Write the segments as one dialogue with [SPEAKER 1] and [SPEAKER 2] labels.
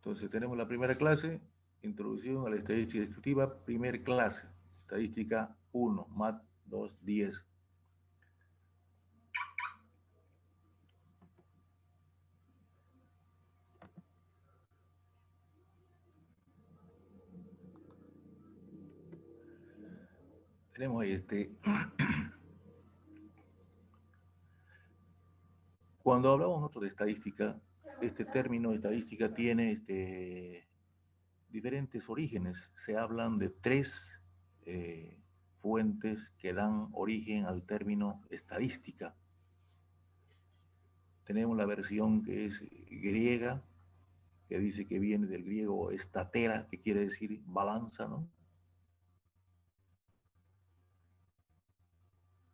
[SPEAKER 1] Entonces tenemos la primera clase, introducción a la estadística descriptiva, primera clase, estadística 1, MAT 2, 10. Tenemos ahí cuando hablamos nosotros de estadística, este término estadística tiene diferentes orígenes. Se hablan de tres fuentes que dan origen al término estadística. Tenemos la versión que es griega, que dice que viene del griego estatera, que quiere decir balanza, ¿no?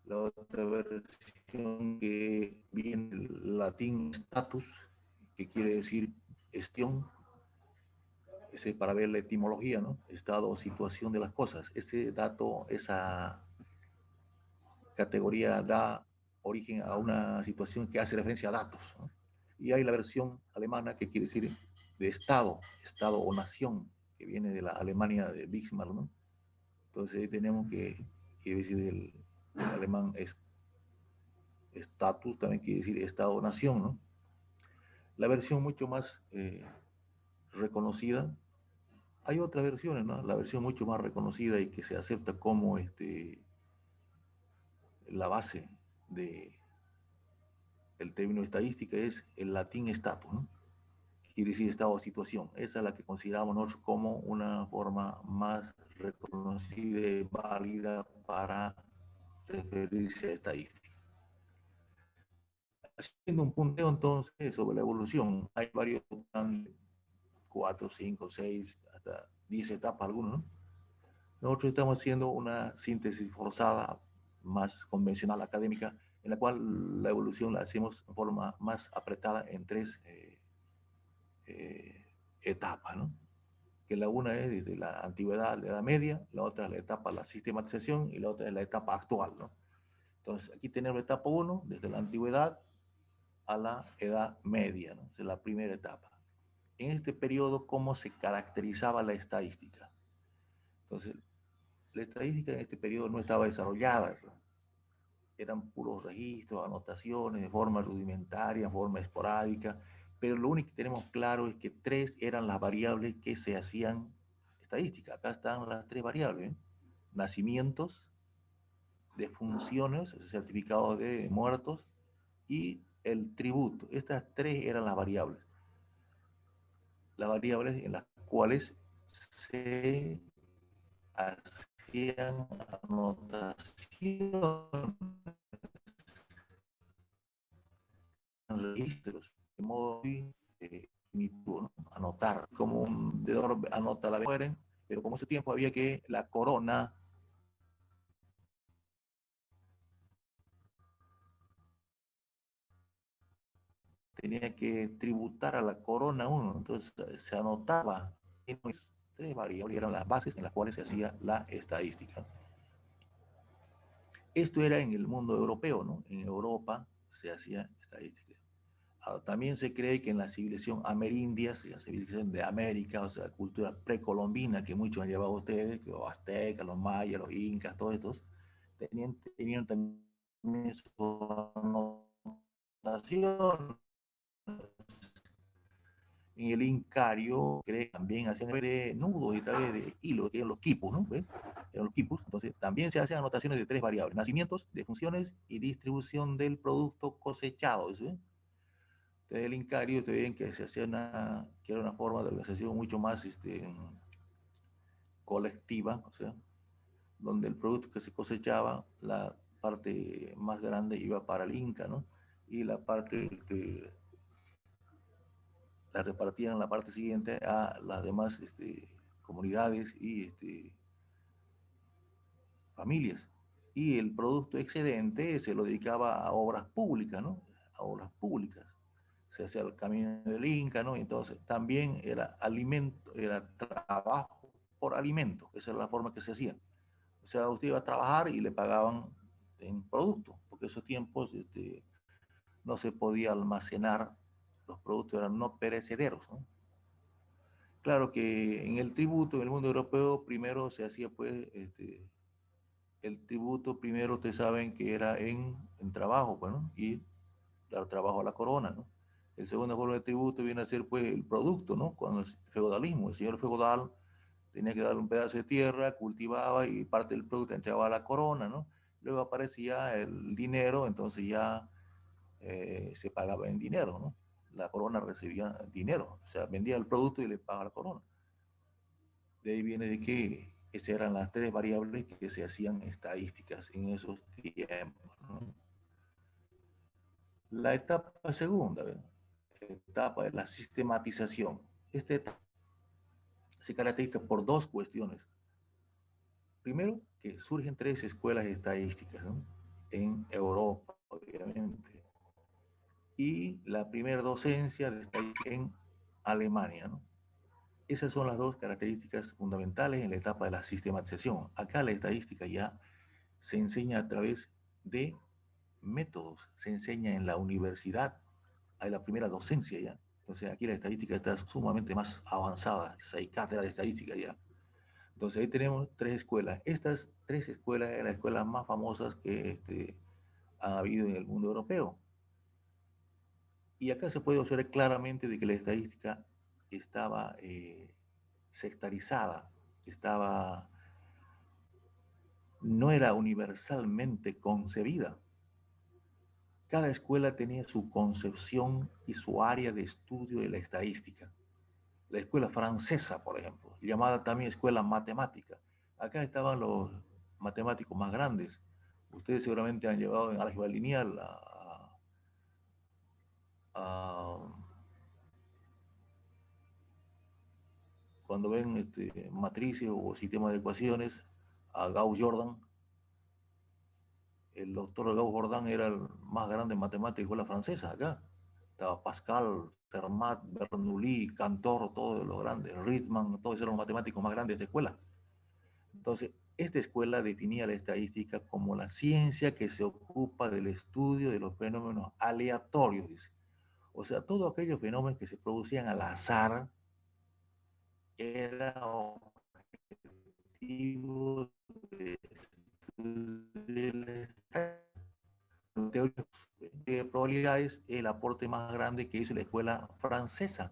[SPEAKER 1] La otra versión que viene del latín status, que quiere decir estión, ese para ver la etimología, ¿no? Estado o situación de las cosas. Ese dato, esa categoría da origen a una situación que hace referencia a datos, ¿no? Y hay la versión alemana que quiere decir de estado o nación, que viene de la Alemania de Bismarck, ¿no? Entonces ahí tenemos que decir del alemán estatus, también quiere decir estado o nación, ¿no? La versión mucho más reconocida, hay otras versiones, ¿no? La versión mucho más reconocida y que se acepta como la base de el término estadística es el latín status, ¿no? Quiere decir estado o situación. Esa es la que consideramos nosotros como una forma más reconocida y válida para referirse a estadística. Haciendo un punteo entonces sobre la evolución, hay varios, 4, 5, 6, hasta 10 etapas algunos, ¿no? Nosotros estamos haciendo una síntesis forzada, más convencional académica, en la cual la evolución la hacemos en forma más apretada en tres etapas, ¿no? Que la una es desde la antigüedad, la Edad Media, la otra es la etapa de la sistematización y la otra es la etapa actual, ¿no? Entonces, aquí tenemos la etapa 1, desde la antigüedad a la Edad Media, ¿no? Esa es la primera etapa. En este periodo, ¿cómo se caracterizaba la estadística? Entonces, la estadística en este periodo no estaba desarrollada, ¿no? Eran puros registros, anotaciones de forma rudimentaria, de forma esporádica, pero lo único que tenemos claro es que tres eran las variables que se hacían estadística. Acá están las tres variables, ¿eh? Nacimientos, defunciones, certificados de muertos, y el tributo. Estas tres eran las variables en las cuales se hacían anotaciones, registros, de modo primitivo, ¿no? Anotar, como un deudor anota la mueren, pero como ese tiempo había que la corona tenía que tributar a la corona uno, entonces se anotaba en tres variables, eran las bases en las cuales se hacía la estadística. Esto era en el mundo europeo, ¿no? En Europa se hacía estadística. También se cree que en la civilización amerindia, la civilización de América, o sea, cultura precolombina que muchos han llevado ustedes, los aztecas, los mayas, los incas, todos estos, tenían también su anotación. En el Incario, cree que también hacían de nudos y través de hilo, que eran los quipus, ¿no? ¿Ves? Eran los quipus. Entonces, también se hacen anotaciones de tres variables: nacimientos, defunciones y distribución del producto cosechado. ¿Sí? Entonces, el Incario, ustedes ven que se hacía que era una forma de organización mucho más colectiva, o sea, donde el producto que se cosechaba, la parte más grande iba para el Inca, ¿no? Y la parte que la repartían en la parte siguiente a las demás comunidades y familias. Y el producto excedente se lo dedicaba a obras públicas, ¿no? A obras públicas. Se hacía el camino del Inca, ¿no? Y entonces también era alimento, era trabajo por alimento. Esa era la forma que se hacía. O sea, usted iba a trabajar y le pagaban en producto, porque esos tiempos no se podía almacenar, los productos eran no perecederos, ¿no? Claro que en el tributo, en el mundo europeo, primero se hacía pues, el tributo primero ustedes saben que era en trabajo, pues, ¿no? Y dar trabajo a la corona, ¿no? El segundo forma de tributo viene a ser pues el producto, ¿no? Cuando el feudalismo, el señor feudal tenía que darle un pedazo de tierra, cultivaba y parte del producto entregaba a la corona, ¿no? Luego aparecía el dinero, entonces ya se pagaba en dinero, ¿no? La corona recibía dinero, o sea, vendía el producto y le pagaba a la corona. De ahí viene de que esas eran las tres variables que se hacían estadísticas en esos tiempos, ¿no? La etapa segunda, ¿verdad? Etapa de la sistematización. Esta etapa se caracteriza por dos cuestiones. Primero, que surgen tres escuelas estadísticas, ¿no? En Europa, obviamente. Y la primera docencia de estadística en Alemania, ¿no? Esas son las dos características fundamentales en la etapa de la sistematización. Acá la estadística ya se enseña a través de métodos, se enseña en la universidad, hay la primera docencia ya. Entonces aquí la estadística está sumamente más avanzada, hay cátedra de estadística ya. Entonces ahí tenemos tres escuelas. Estas tres escuelas eran las escuelas más famosas que ha habido en el mundo europeo. Y acá se puede observar claramente de que la estadística estaba sectarizada, estaba, no era universalmente concebida. Cada escuela tenía su concepción y su área de estudio de la estadística. La escuela francesa, por ejemplo, llamada también escuela matemática. Acá estaban los matemáticos más grandes. Ustedes seguramente han llevado en álgebra lineal a cuando ven matrices o sistemas de ecuaciones, a Gauss-Jordan. El doctor Gauss-Jordan era el más grande matemático de la escuela francesa acá. Estaba Pascal, Fermat, Bernoulli, Cantor, todos los grandes, Riemann, todos eran los matemáticos más grandes de escuela. Entonces, esta escuela definía la estadística como la ciencia que se ocupa del estudio de los fenómenos aleatorios, dice. O sea, todos aquellos fenómenos que se producían al azar era objetivo de estudio de probabilidades, el aporte más grande que hizo la escuela francesa.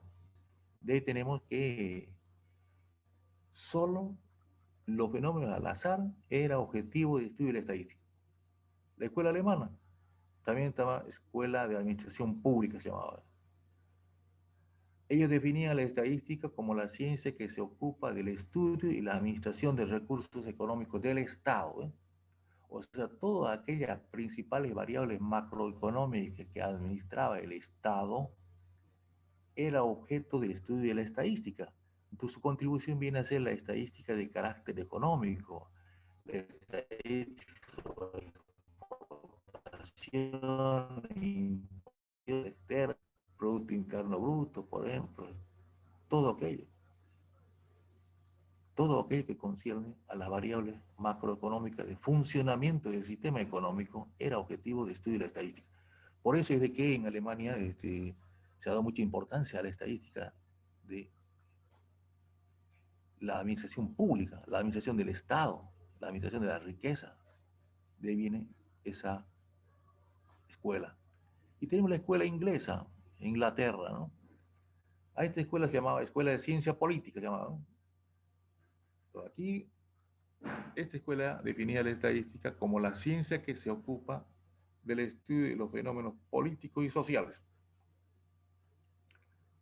[SPEAKER 1] De ahí tenemos que solo los fenómenos al azar era objetivo de estudio de la estadística. La escuela alemana también estaba escuela de administración pública, se llamaba. Ellos definían la estadística como la ciencia que se ocupa del estudio y la administración de recursos económicos del Estado, ¿eh? O sea, todas aquellas principales variables macroeconómicas que administraba el Estado era objeto de estudio de la estadística. Entonces su contribución viene a ser la estadística de carácter económico, la estadística sobre exportación, externa, Producto Interno Bruto, por ejemplo, todo aquello, todo aquello que concierne a las variables macroeconómicas de funcionamiento del sistema económico era objetivo de estudio de la estadística. Por eso es de que en Alemania se ha dado mucha importancia a la estadística de la administración pública, la administración del Estado, la administración de la riqueza. De ahí viene esa escuela. Y tenemos la escuela inglesa, en Inglaterra, ¿no? A esta escuela se llamaba Escuela de Ciencia Política, se llamaba, ¿no? Aquí, esta escuela definía la estadística como la ciencia que se ocupa del estudio de los fenómenos políticos y sociales.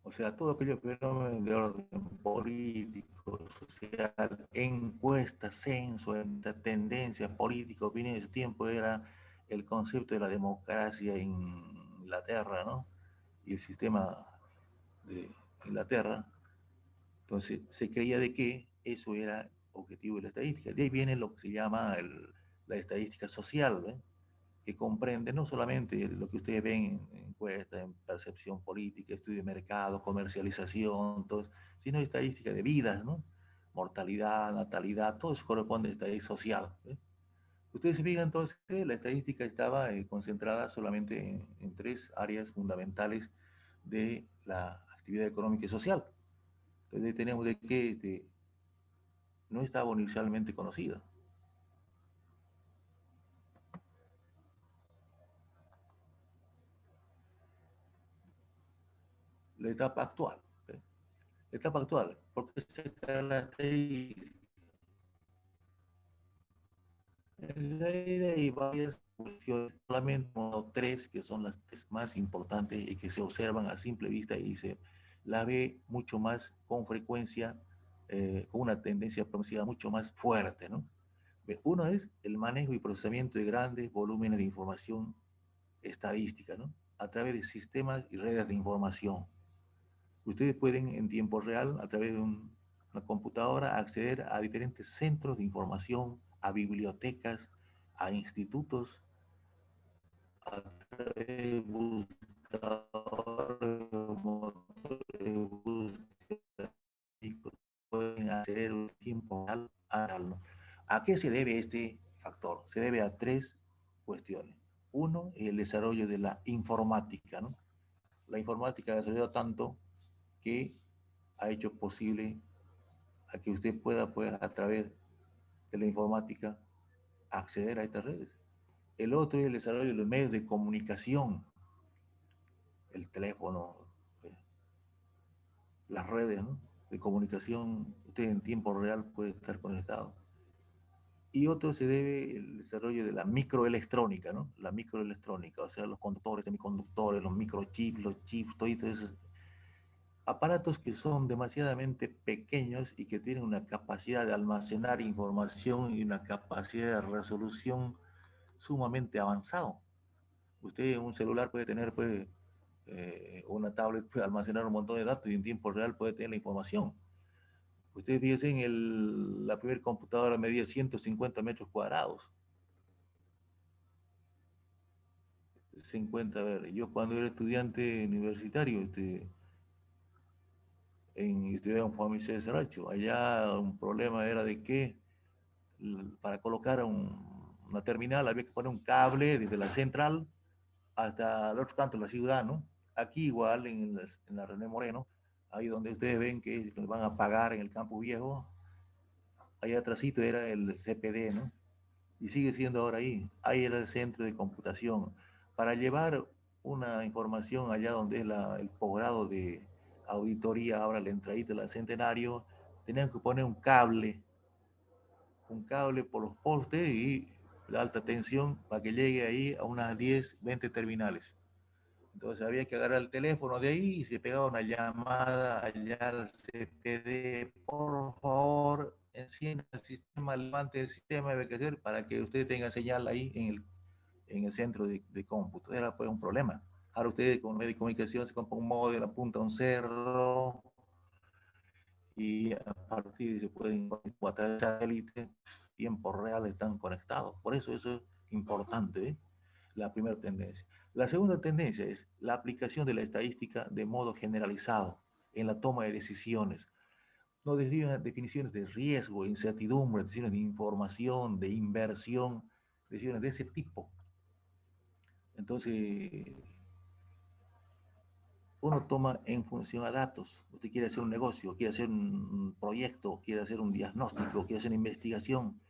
[SPEAKER 1] O sea, todo aquellos fenómenos de orden político, social, encuestas, censo, tendencias políticas, opiniones de ese tiempo era el concepto de la democracia en Inglaterra, ¿no? Y el sistema de Inglaterra. Entonces, se creía de que eso era objetivo de la estadística. De ahí viene lo que se llama la estadística social, ¿eh? Que comprende no solamente lo que ustedes ven en encuestas, en percepción política, estudio de mercado, comercialización, todo, sino estadística de vidas, ¿no? Mortalidad, natalidad, todo eso corresponde a estadística social. ¿Eh? Ustedes se fijan entonces que la estadística estaba concentrada solamente en tres áreas fundamentales de la actividad económica y social. Entonces tenemos de que no estaba inicialmente conocida. La etapa actual. ¿Eh? La etapa actual, porque se caracteriza. Hay varias cuestiones, solamente tres que son las tres más importantes y que se observan a simple vista y se la ve mucho más con frecuencia, con una tendencia progresiva mucho más fuerte, ¿no? Uno es el manejo y procesamiento de grandes volúmenes de información estadística, ¿no? A través de sistemas y redes de información. Ustedes pueden en tiempo real, a través de una computadora, acceder a diferentes centros de información, a bibliotecas, a institutos, a través de buscadores, motores de búsqueda, y pueden acceder en tiempo real ¿no? ¿A qué se debe este factor? Se debe a tres cuestiones. Uno, el desarrollo de la informática, ¿no? La informática ha desarrollado tanto que ha hecho posible a que usted pueda, pues, a través de la informática, acceder a estas redes. El otro es el desarrollo de los medios de comunicación, el teléfono, eh, las redes, ¿no? De comunicación, usted en tiempo real puede estar conectado. Y otro se debe el desarrollo de la microelectrónica, ¿no? La microelectrónica, o sea, los conductores, semiconductores, los microchips, los chips, todo eso, aparatos que son demasiadamente pequeños y que tienen una capacidad de almacenar información y una capacidad de resolución sumamente avanzado. Usted en un celular puede tener pues, una tablet, puede almacenar un montón de datos y en tiempo real puede tener la información. Ustedes fíjense, la primera computadora medía 150 metros cuadrados. 50, a ver, yo cuando era estudiante universitario, estudiaba en Juan Vicente Saracho, allá un problema era de que para colocar una terminal había que poner un cable desde la central hasta el otro canto de la ciudad, ¿no? Aquí igual en la René Moreno, ahí donde ustedes ven que van a pagar en el campo viejo, allá atrásito era el CPD, ¿no? Y sigue siendo ahora ahí. Ahí era el centro de computación. Para llevar una información allá donde es el posgrado de auditoría, ahora la entradita del Centenario, tenían que poner un cable por los postes y la alta tensión para que llegue ahí a unas 10, 20 terminales. Entonces había que agarrar el teléfono de ahí y se pegaba una llamada allá al CPD, por favor, encienda el sistema, levante el sistema, debe que hacer para que usted tenga señal ahí en el centro de cómputo. Era pues un problema. Ahora usted con medio de comunicación se compra un módem, apunta a un cerro y a partir se pueden encontrar satélites, tiempo real están conectados. Por eso es importante, ¿eh? La primera tendencia. La segunda tendencia es la aplicación de la estadística de modo generalizado en la toma de decisiones. No definiciones de riesgo, incertidumbre, decisiones de información, de inversión, decisiones de ese tipo. Entonces, uno toma en función a datos. Usted quiere hacer un negocio, quiere hacer un proyecto, quiere hacer un diagnóstico, quiere hacer una investigación,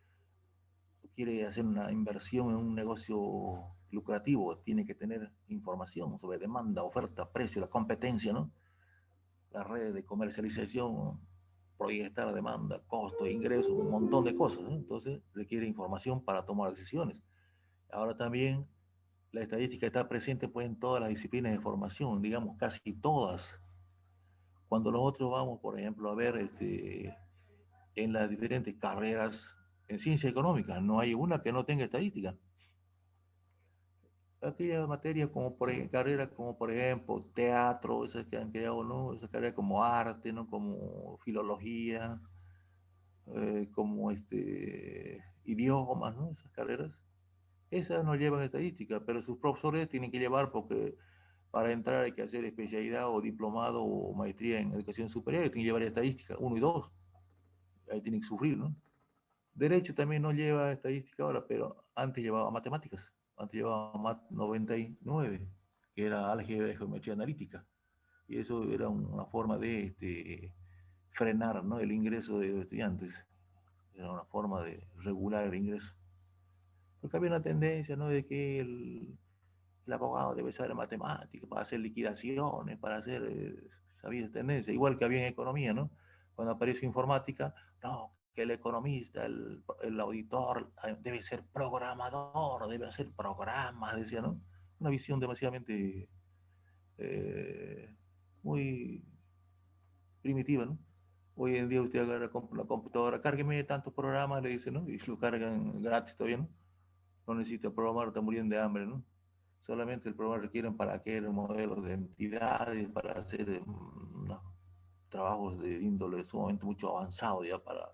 [SPEAKER 1] quiere hacer una inversión en un negocio lucrativo, tiene que tener información sobre demanda, oferta, precio, la competencia, ¿no? Las redes de comercialización, proyectar demanda, costo, ingreso, un montón de cosas, ¿no? Entonces requiere información para tomar decisiones. Ahora también la estadística está presente pues en todas las disciplinas de formación, digamos casi todas. Cuando nosotros vamos, por ejemplo, a ver en las diferentes carreras en ciencia económica, no hay una que no tenga estadística. Aquellas materias como carreras como por ejemplo teatro, esas que han creado, ¿no? Esas carreras como arte, ¿no? Como filología, como idiomas, ¿no? Esas carreras, esas no llevan estadística, pero sus profesores tienen que llevar porque para entrar hay que hacer especialidad o diplomado o maestría en educación superior, tienen que llevar estadística 1 y 2, ahí tienen que sufrir, ¿no? Derecho también no lleva estadística ahora, pero antes llevaba matemáticas, antes llevaba MAT 99, que era álgebra de geometría analítica, y eso era una forma frenar, ¿no?, el ingreso de los estudiantes. Era una forma de regular el ingreso. Porque había una tendencia, ¿no?, de que el abogado debe saber matemáticas para hacer liquidaciones, para hacer, había tendencia, igual que había en economía, ¿no? Cuando apareció informática, no, que el economista, el auditor debe ser programador, debe hacer programas, decía, ¿no? Una visión demasiadamente eh, muy primitiva, ¿no? Hoy en día usted agarra la computadora, cárgueme tantos programas, le dice, ¿no? Y lo cargan gratis todavía, ¿no? No necesita programar, está muriendo de hambre, ¿no? Solamente el programa requieren para hacer modelos de entidades, para hacer no, trabajos de índole sumamente mucho avanzado ya para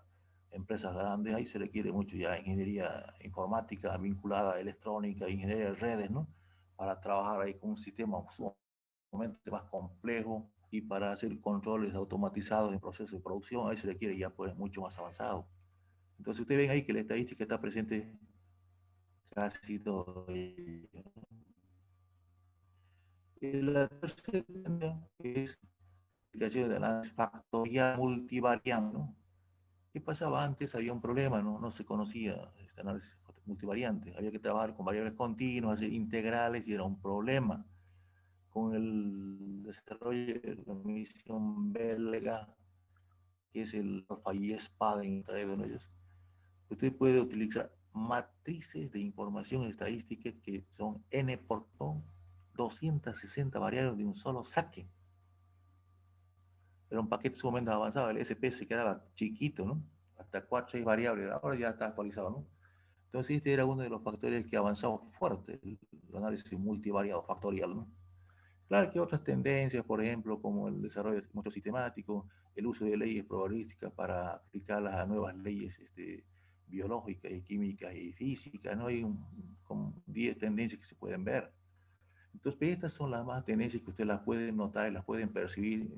[SPEAKER 1] empresas grandes. Ahí se requiere mucho ya ingeniería informática vinculada a electrónica, ingeniería de redes, ¿no? Para trabajar ahí con un sistema sumamente más complejo y para hacer controles automatizados en procesos de producción, ahí se requiere ya pues mucho más avanzado. Entonces ustedes ven ahí que la estadística está presente casi todo. La tercera es explicación de análisis factorial multivariante, ¿no? ¿Qué pasaba antes? Había un problema, ¿no? No se conocía este análisis multivariante. Había que trabajar con variables continuas, hacer integrales y era un problema. Con el desarrollo de la misión belga, que es el Alpha y Spaden, traído en ellos, usted puede utilizar matrices de información estadística que son n por 260 variables de un solo saque. Era un paquete sumamente avanzado, el SP se quedaba chiquito, ¿no? Hasta 4 o 6 variables, ahora ya está actualizado, ¿no? Entonces este era uno de los factores que avanzaba fuerte, el análisis multivariado factorial, ¿no? Claro que otras tendencias, por ejemplo, como el desarrollo mucho sistemático, el uso de leyes probabilísticas para aplicarlas a nuevas leyes biológicas y químicas y físicas, ¿no? Hay como 10 tendencias que se pueden ver. Entonces, estas son las más tendencias que ustedes las pueden notar y las pueden percibir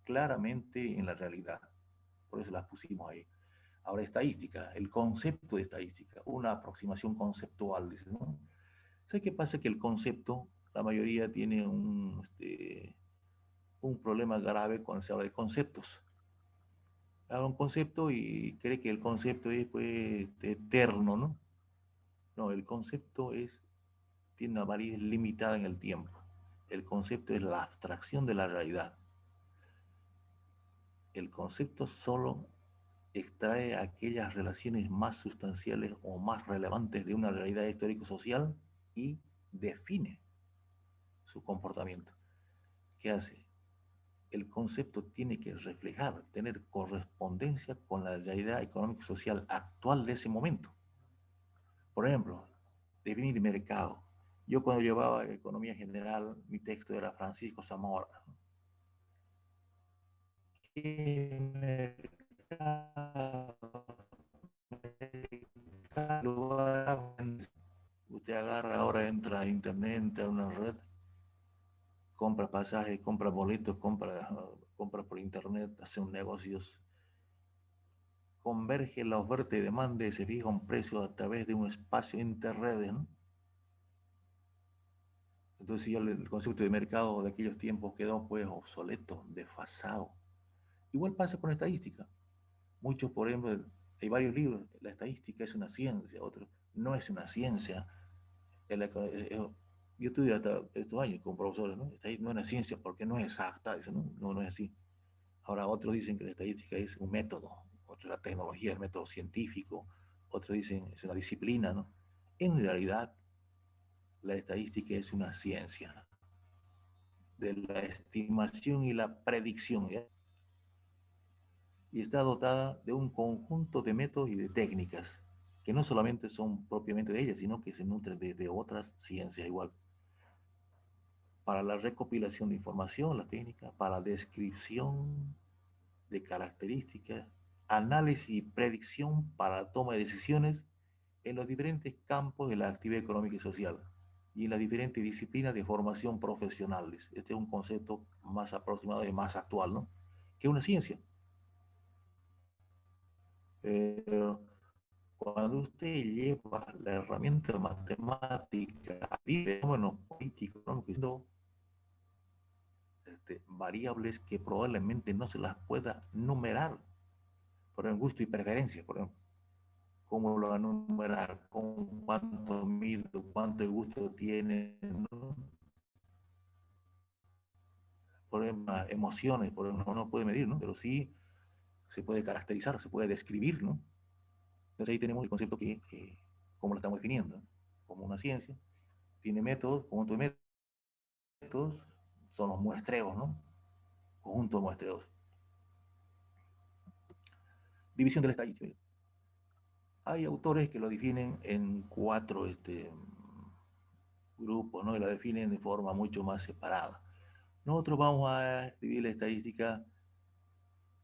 [SPEAKER 1] claramente en la realidad. Por eso las pusimos ahí. Ahora, estadística, el concepto de estadística, una aproximación conceptual, dice, ¿no? ¿Sabe qué pasa? Que el concepto, la mayoría tiene un problema grave cuando se habla de conceptos. Habla un concepto y cree que el concepto es pues, eterno, ¿no? No, el concepto tiene una validez limitada en el tiempo. El concepto es la abstracción de la realidad. El concepto solo extrae aquellas relaciones más sustanciales o más relevantes de una realidad histórico-social y define su comportamiento. ¿Qué hace? El concepto tiene que reflejar, tener correspondencia con la realidad económico-social actual de ese momento. Por ejemplo, definir mercado. Yo cuando llevaba economía general, mi texto era Francisco Zamora. ¿Qué mercado? Usted agarra ahora, entra a internet, entra a una red, compra pasajes, compra boletos, compra por internet, hace un negocios, converge la oferta y demanda y se fija un precio a través de un espacio interredes, ¿no? Entonces ya el concepto de mercado de aquellos tiempos quedó pues obsoleto, desfasado. Igual pasa con la estadística. Muchos, por ejemplo, hay varios libros, la estadística es una ciencia, otros, no es una ciencia. Yo estudié hasta estos años con profesores, ¿no? No es una ciencia porque no es exacta, eso no es así. Ahora otros dicen que la estadística es un método, otros la tecnología, el método científico, otros dicen es una disciplina, ¿no? En realidad, la estadística es una ciencia de la estimación y la predicción, ¿ya? Y está dotada de un conjunto de métodos y de técnicas que no solamente son propiamente de ella, sino que se nutren de otras ciencias igual. Para la recopilación de información, la técnica, para la descripción de características, análisis y predicción para la toma de decisiones en los diferentes campos de la actividad económica y social y en las diferentes disciplinas de formación profesional. Este es un concepto más aproximado y más actual, ¿no? Que una ciencia. Pero cuando usted lleva la herramienta matemática a fenómenos políticos, ¿no? variables que probablemente no se las pueda numerar, por ejemplo, gusto y preferencia, por ejemplo. ¿Cómo lo va a numerar? ¿Con cuánto mido? ¿Cuánto gusto tiene? ¿No? Por ejemplo, emociones, por ejemplo, no puede medir, ¿no? Pero sí se puede caracterizar, se puede describir, ¿no? Entonces ahí tenemos el concepto que como lo estamos definiendo, ¿no? Como una ciencia, tiene métodos, conjunto de métodos, son los muestreos, ¿no? Conjunto de muestreos. División de la estadística. Hay autores que lo definen en cuatro grupos, ¿no? Y la definen de forma mucho más separada. Nosotros vamos a escribir la estadística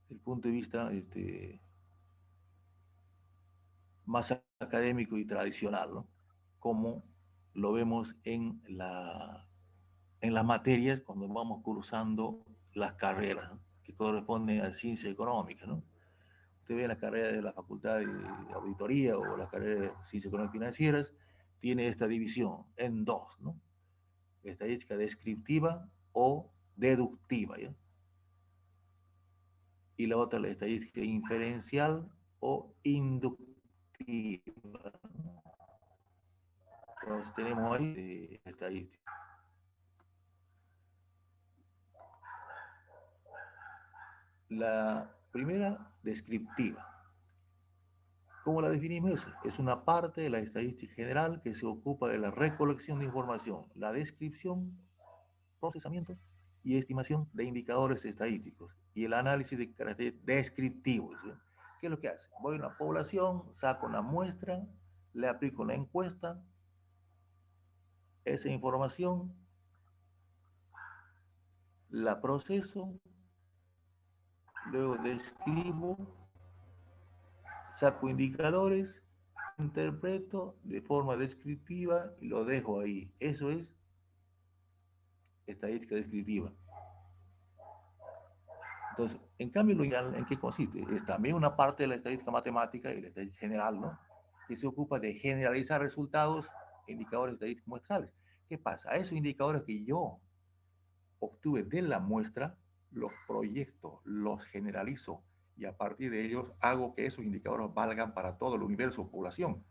[SPEAKER 1] desde el punto de vista más académico y tradicional, ¿no? Como lo vemos en las materias cuando vamos cursando las carreras, ¿no? Que corresponden a ciencia económica, ¿no? Usted ve la carrera de la Facultad de Auditoría o la carrera de Ciencias Económicas y Financieras, tiene esta división en dos, ¿no? Estadística descriptiva o deductiva, ¿ya? Y la otra, la estadística inferencial o inductiva, ¿no? Entonces tenemos ahí estadística. La primera, descriptiva. ¿Cómo la definimos? Es una parte de la estadística general que se ocupa de la recolección de información, la descripción, procesamiento y estimación de indicadores estadísticos y el análisis de carácter descriptivo. ¿Sí? ¿Qué es lo que hace? Voy a una población, saco una muestra, le aplico una encuesta, esa información la proceso, luego describo, saco indicadores, interpreto de forma descriptiva y lo dejo ahí. Eso es estadística descriptiva. Entonces, en cambio, ¿en qué consiste? Es también una parte de la estadística matemática y la estadística general, ¿no? Que se ocupa de generalizar resultados, indicadores estadísticos muestrales. ¿Qué pasa? A esos indicadores que yo obtuve de la muestra, los proyecto, los generalizo y a partir de ellos hago que esos indicadores valgan para todo el universo o población.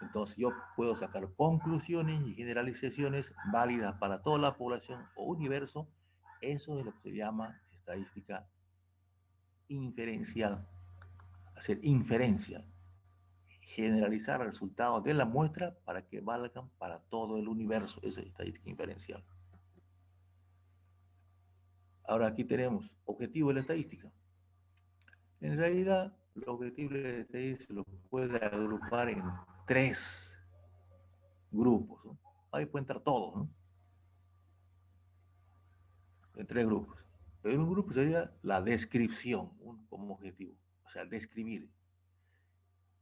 [SPEAKER 1] Entonces yo puedo sacar conclusiones y generalizaciones válidas para toda la población o universo. Eso es lo que se llama estadística inferencial. Hacer inferencia, generalizar resultados de la muestra para que valgan para todo el universo. Eso es estadística inferencial. Ahora aquí tenemos objetivo de la estadística. En realidad, los objetivos de la estadística se los puede agrupar en tres grupos, ¿no? Ahí puede entrar todos, ¿no? En tres grupos. En un grupo sería la descripción como objetivo, o sea, describir.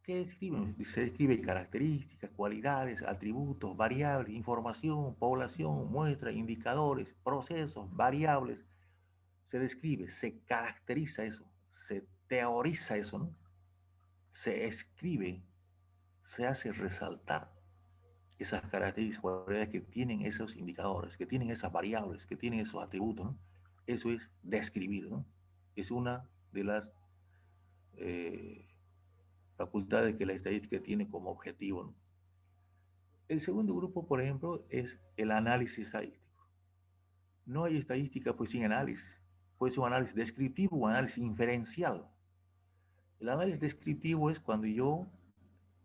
[SPEAKER 1] ¿Qué describen? Se describe características, cualidades, atributos, variables, información, población, muestras, indicadores, procesos, variables. Se describe, se caracteriza eso, se teoriza eso, ¿no? Se escribe, se hace resaltar esas características, cualidades que tienen esos indicadores, que tienen esas variables, que tienen esos atributos, ¿no? Eso es describir, ¿no? Es una de las eh, facultades que la estadística tiene como objetivo, ¿no? El segundo grupo, por ejemplo, es el análisis estadístico. No hay estadística pues sin análisis. Puede ser un análisis descriptivo o un análisis inferencial. El análisis descriptivo es cuando yo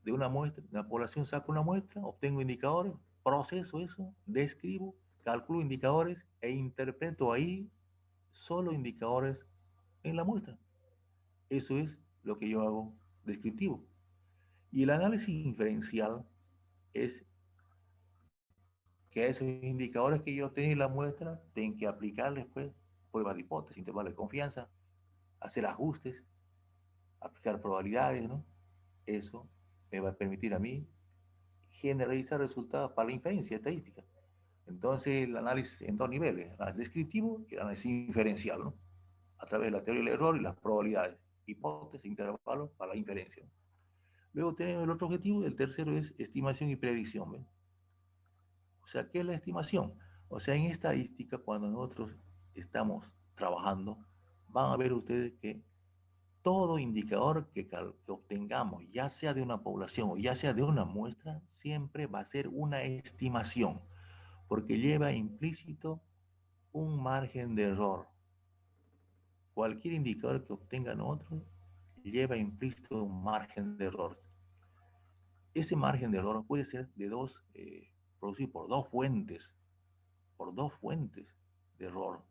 [SPEAKER 1] de una muestra, de una población saco una muestra, obtengo indicadores, proceso eso, describo, calculo indicadores e interpreto ahí solo indicadores en la muestra. Eso es lo que yo hago descriptivo. Y el análisis inferencial es que a esos indicadores que yo tengo en la muestra, tengo que aplicarles pues, pruebas de hipótesis, intervalos de confianza, hacer ajustes, aplicar probabilidades, ¿no? Eso me va a permitir a mí generalizar resultados para la inferencia estadística. Entonces, el análisis en dos niveles, el análisis descriptivo y el análisis inferencial, ¿no? A través de la teoría del error y las probabilidades, hipótesis, intervalos para la inferencia. Luego tenemos el otro objetivo, el tercero es estimación y predicción, ¿ven? O sea, ¿qué es la estimación? O sea, en estadística, cuando nosotros estamos trabajando, van a ver ustedes que todo indicador que obtengamos, ya sea de una población o ya sea de una muestra, siempre va a ser una estimación, porque lleva implícito un margen de error. Cualquier indicador que obtengan otros lleva implícito un margen de error. Ese margen de error puede ser de producido por dos fuentes de error.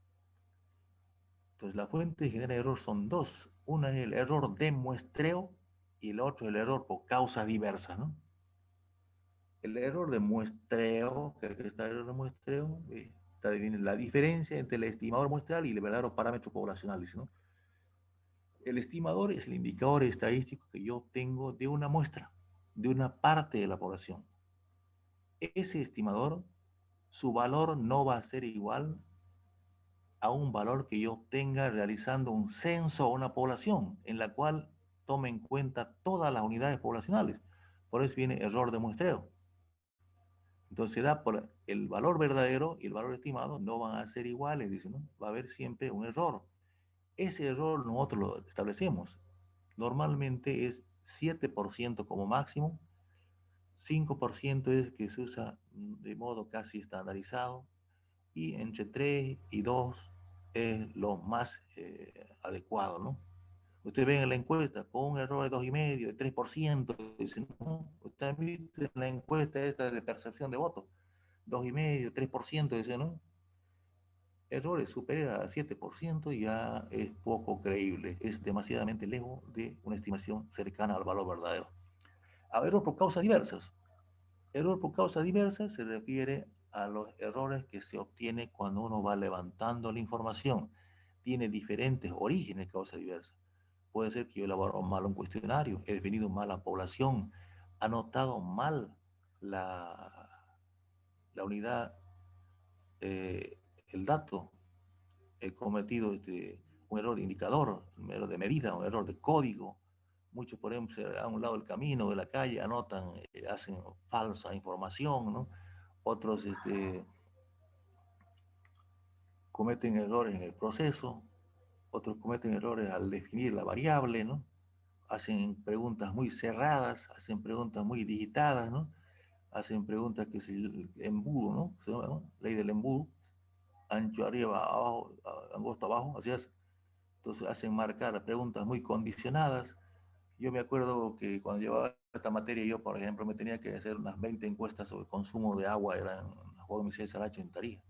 [SPEAKER 1] Entonces, la fuente que genera error son dos. Una es el error de muestreo y el otro el error por causas diversas, ¿no? El error de muestreo, que aquí está el error de muestreo, está la diferencia entre el estimador muestral y el verdadero parámetro poblacional, dice, ¿no? El estimador es el indicador estadístico que yo obtengo de una muestra, de una parte de la población. Ese estimador, su valor no va a ser igual a un valor que yo obtenga realizando un censo a una población, en la cual tome en cuenta todas las unidades poblacionales. Por eso viene error de muestreo. Entonces se da por el valor verdadero y el valor estimado no van a ser iguales, dice, ¿no? Va a haber siempre un error. Ese error nosotros lo establecemos. Normalmente es 7% como máximo, 5% es que se usa de modo casi estandarizado, y entre 3 y 2 es lo más adecuado, ¿no? Ustedes ven en la encuesta con un error de 2,5, de 3%, dicen, no, ustedes ven en la encuesta esta de percepción de votos, 2,5, 3%, dicen, ¿no? Errores superiores al 7% ya es poco creíble, es demasiadamente lejos de una estimación cercana al valor verdadero. A error por causas diversas. Error por causas diversas se refiere a los errores que se obtiene cuando uno va levantando la información. Tiene diferentes orígenes, causas diversas. Puede ser que yo he elaborado mal un cuestionario, he definido mal la población, anotado mal la unidad, el dato, he cometido un error de indicador, un error de medida, un error de código. Muchos, por ejemplo, a un lado del camino, de la calle, anotan, hacen falsa información, ¿no? Otros cometen errores en el proceso, otros cometen errores al definir la variable, ¿no? Hacen preguntas muy cerradas, hacen preguntas muy digitadas, ¿no? Hacen preguntas que es el embudo, ¿no? Se llama, ¿no? Ley del embudo, ancho arriba, abajo, angosto abajo, así es. Entonces hacen marcar preguntas muy condicionadas. Yo me acuerdo que cuando llevaba esta materia, yo, por ejemplo, me tenía que hacer unas 20 encuestas sobre el consumo de agua, eran en la Juan Michel Saracho en Tarija.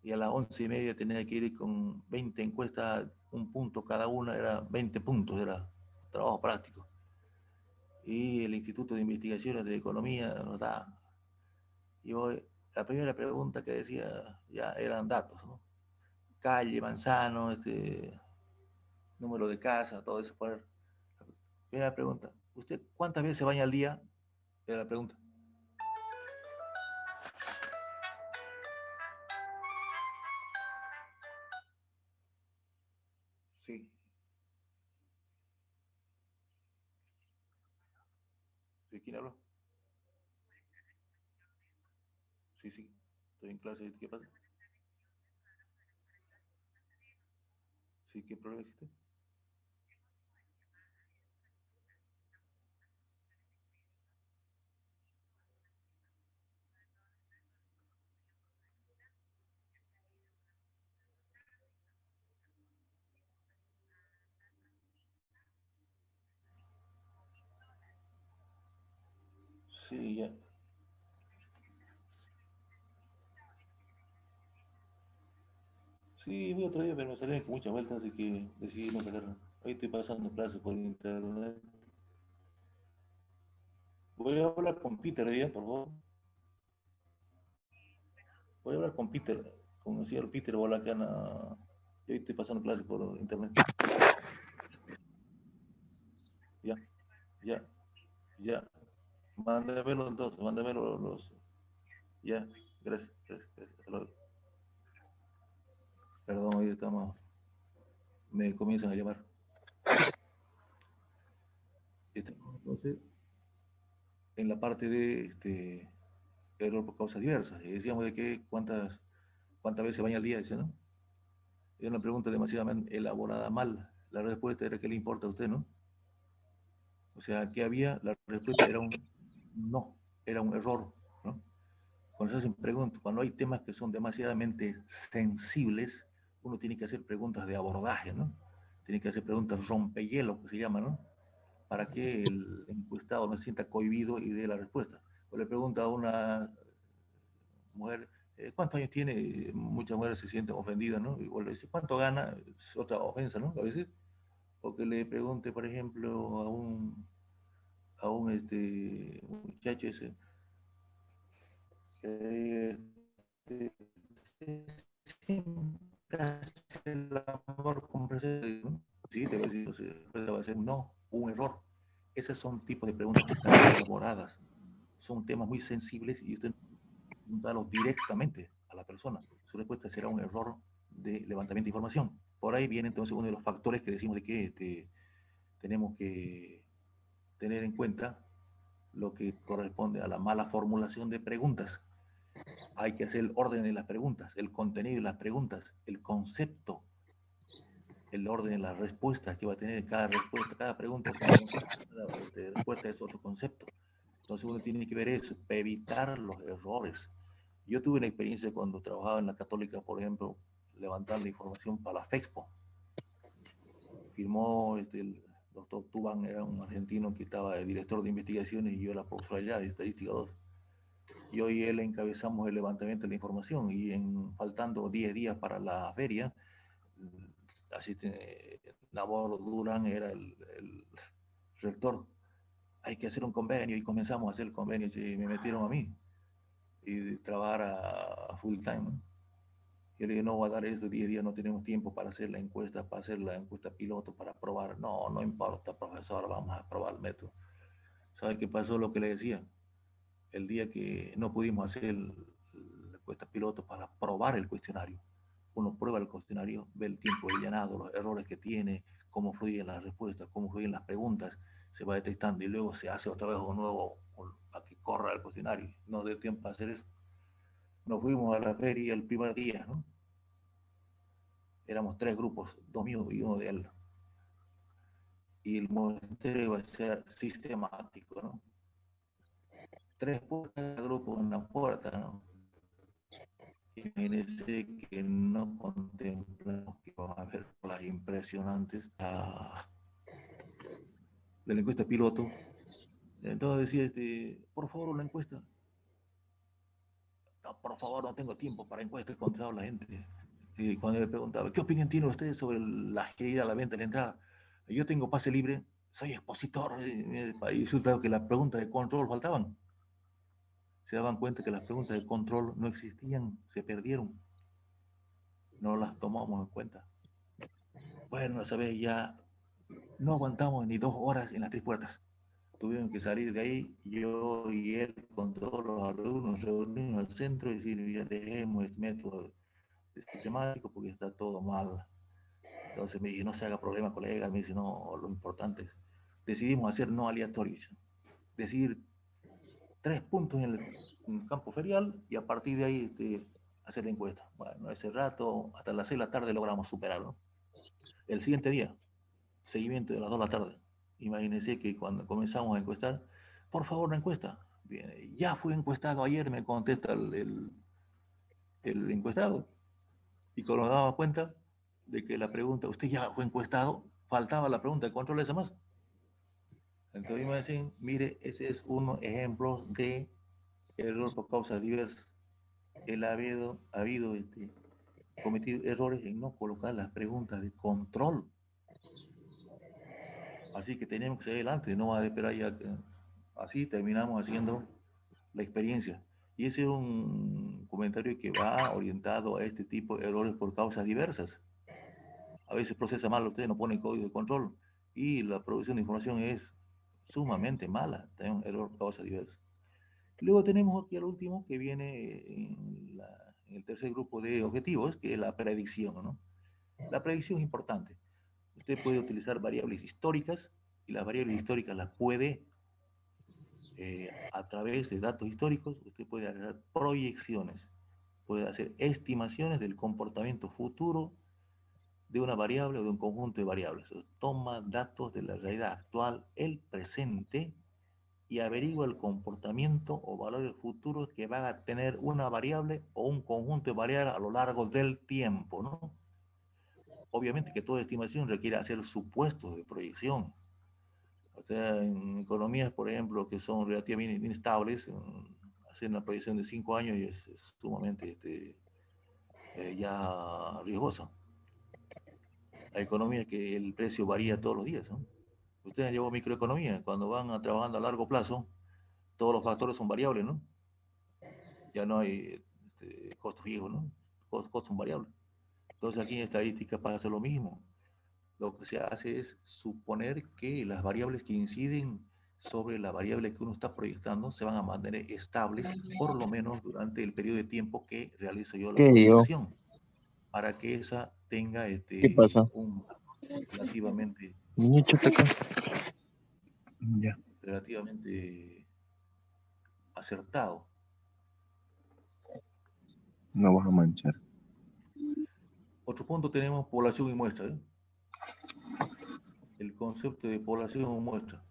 [SPEAKER 1] Y a las 11:30 tenía que ir con 20 encuestas, un punto cada una, era 20 puntos, era trabajo práctico. Y el Instituto de Investigaciones de Economía nos da. Y hoy, la primera pregunta que decía ya eran datos, ¿no? Calle, manzano, número de casa, todo eso. Primera pregunta, ¿usted cuántas veces se baña al día? Era la pregunta. Sí. ¿De quién habló? Sí, sí. Estoy en clase. ¿Qué pasa? Sí, ¿qué problema existe? Sí, ya. Sí, vi otro día, pero me salían con muchas vueltas, así que decidí no sacarla. Ahí estoy pasando clases por internet. Voy a hablar con Peter hoy día, por favor. Voy a hablar con Peter, con el señor Peter Bolacana. Hoy estoy pasando clases por internet. Ya, ya, ya. Mándamelo entonces, mándamelo los. Ya, gracias, gracias, gracias. Hasta luego. Perdón, hoy estamos. Me comienzan a llamar. Entonces, en la parte de error por causas diversas. Y decíamos de que cuántas veces se baña al día, dice, ¿no? Es una pregunta demasiado elaborada mal. La respuesta era ¿qué le importa a usted, no? O sea, ¿qué había? La respuesta era un no, era un error, ¿no? Cuando se hacen preguntas, cuando hay temas que son demasiadamente sensibles, uno tiene que hacer preguntas de abordaje, ¿no? Tiene que hacer preguntas rompehielo, que se llama, ¿no? Para que el encuestado no se sienta cohibido y dé la respuesta. O le pregunta a una mujer, ¿cuántos años tiene? Muchas mujeres se sienten ofendidas, ¿no? O le dice, ¿cuánto gana? Es otra ofensa, ¿no? A veces. O que le pregunte, por ejemplo, a un muchacho ese, este, siempre hace el amor con placer, ¿no? Sí, te va a decir, o sea, va a ser un no, un error. Esos son tipos de preguntas que están elaboradas. Son temas muy sensibles y usted preguntarlos directamente a la persona. Su respuesta será un error de levantamiento de información. Por ahí viene entonces uno de los factores que decimos de que tenemos que tener en cuenta lo que corresponde a la mala formulación de preguntas. Hay que hacer el orden de las preguntas, el contenido de las preguntas, el concepto, el orden de las respuestas que va a tener cada respuesta, cada pregunta es un concepto, cada respuesta es otro concepto. Entonces uno tiene que ver eso, para evitar los errores. Yo tuve una experiencia cuando trabajaba en la Católica, por ejemplo, levantar la información para la FEXPO. Firmó el doctor Tubán, era un argentino que estaba el director de investigaciones y yo la profesora allá de estadística 2. Yo y él encabezamos el levantamiento de la información y faltando 10 días para la feria, así Navarro Durán era el rector. Hay que hacer un convenio y comenzamos a hacer el convenio y me metieron a mí y trabajar a full time, ¿no? Yo le dije, no voy a dar estos 10 días, no tenemos tiempo para hacer la encuesta, piloto, para probar. No, no importa, profesor, vamos a probar el método. ¿Sabe qué pasó? Lo que le decía. El día que no pudimos hacer la encuesta piloto para probar el cuestionario. Uno prueba el cuestionario, ve el tiempo de llenado, los errores que tiene, cómo fluyen las respuestas, cómo fluyen las preguntas, se va detectando y luego se hace otra vez un nuevo a que corra el cuestionario. No dio tiempo para hacer eso. Nos fuimos a la feria el primer día, ¿no? Éramos 3 grupos, 2 míos y uno de él. Y el muestreo iba a ser sistemático, ¿no? 3 por cada grupo en la puerta, ¿no? Imagínense que no contemplamos que van a haber las impresionantes de la encuesta piloto. Entonces decía, por favor, una encuesta. No, por favor, no tengo tiempo para encuestas, contestaba la gente. Y cuando le preguntaba, ¿qué opinión tiene usted sobre la agilidad a la venta de la entrada? Yo tengo pase libre, soy expositor. Y resulta que las preguntas de control faltaban. Se daban cuenta que las preguntas de control no existían, se perdieron. No las tomamos en cuenta. Bueno, esa vez ya no aguantamos ni 2 horas en las 3 puertas. Tuvimos que salir de ahí, yo y él, con todos los alumnos reunidos al centro y decir, ya dejemos este método sistemático porque está todo mal. Entonces me dije, no se haga problema, colega. Me dice, no, lo importante es, decidimos hacer no aleatorios. Decidir 3 puntos en el campo ferial y a partir de ahí hacer la encuesta. Bueno, ese rato, hasta las 6 de la tarde logramos superarlo. El siguiente día, seguimiento de las 2 de la tarde. Imagínense que cuando comenzamos a encuestar, por favor, la encuesta. Bien, ya fue encuestado ayer, me contesta el encuestado. Y cuando nos damos cuenta de que la pregunta, usted ya fue encuestado, faltaba la pregunta de control esa más. Entonces me dicen, mire, ese es un ejemplo de error por causas diversas. Él ha habido cometido errores en no colocar las preguntas de control. Así que tenemos que seguir adelante, no va a esperar ya que así terminamos haciendo la experiencia. Y ese es un comentario que va orientado a este tipo de errores por causas diversas. A veces procesa mal, usted no pone código de control y la producción de información es sumamente mala. Tenemos error por causas diversas. Luego tenemos aquí al último que viene en el tercer grupo de objetivos, que es la predicción, ¿no? La predicción es importante. Usted puede utilizar variables históricas y las variables históricas las puede a través de datos históricos, usted puede hacer proyecciones, puede hacer estimaciones del comportamiento futuro de una variable o de un conjunto de variables. Toma datos de la realidad actual, el presente, y averigua el comportamiento o valores futuros que van a tener una variable o un conjunto de variables a lo largo del tiempo, ¿no? Obviamente que toda estimación requiere hacer supuestos de proyección. O sea, en economías, por ejemplo, que son relativamente inestables, hacer una proyección de 5 años es sumamente ya riesgosa. Hay economías que el precio varía todos los días, ¿no? Ustedes llevan microeconomía, cuando van a trabajando a largo plazo, todos los factores son variables, ¿no? Ya no hay costo fijo, ¿no? Costos son variables. Entonces aquí en estadística pasa lo mismo. Lo que se hace es suponer que las variables que inciden sobre la variable que uno está proyectando se van a mantener estables, por lo menos durante el periodo de tiempo que realizo yo la
[SPEAKER 2] ¿Qué digo?
[SPEAKER 1] proyección, para que esa tenga
[SPEAKER 2] ¿Qué pasa?
[SPEAKER 1] un relativamente,
[SPEAKER 2] Niño, échate acá. Ya,
[SPEAKER 1] relativamente acertado.
[SPEAKER 2] no vas a manchar.
[SPEAKER 1] Otro punto tenemos población y muestra, ¿eh? El concepto de población o muestra.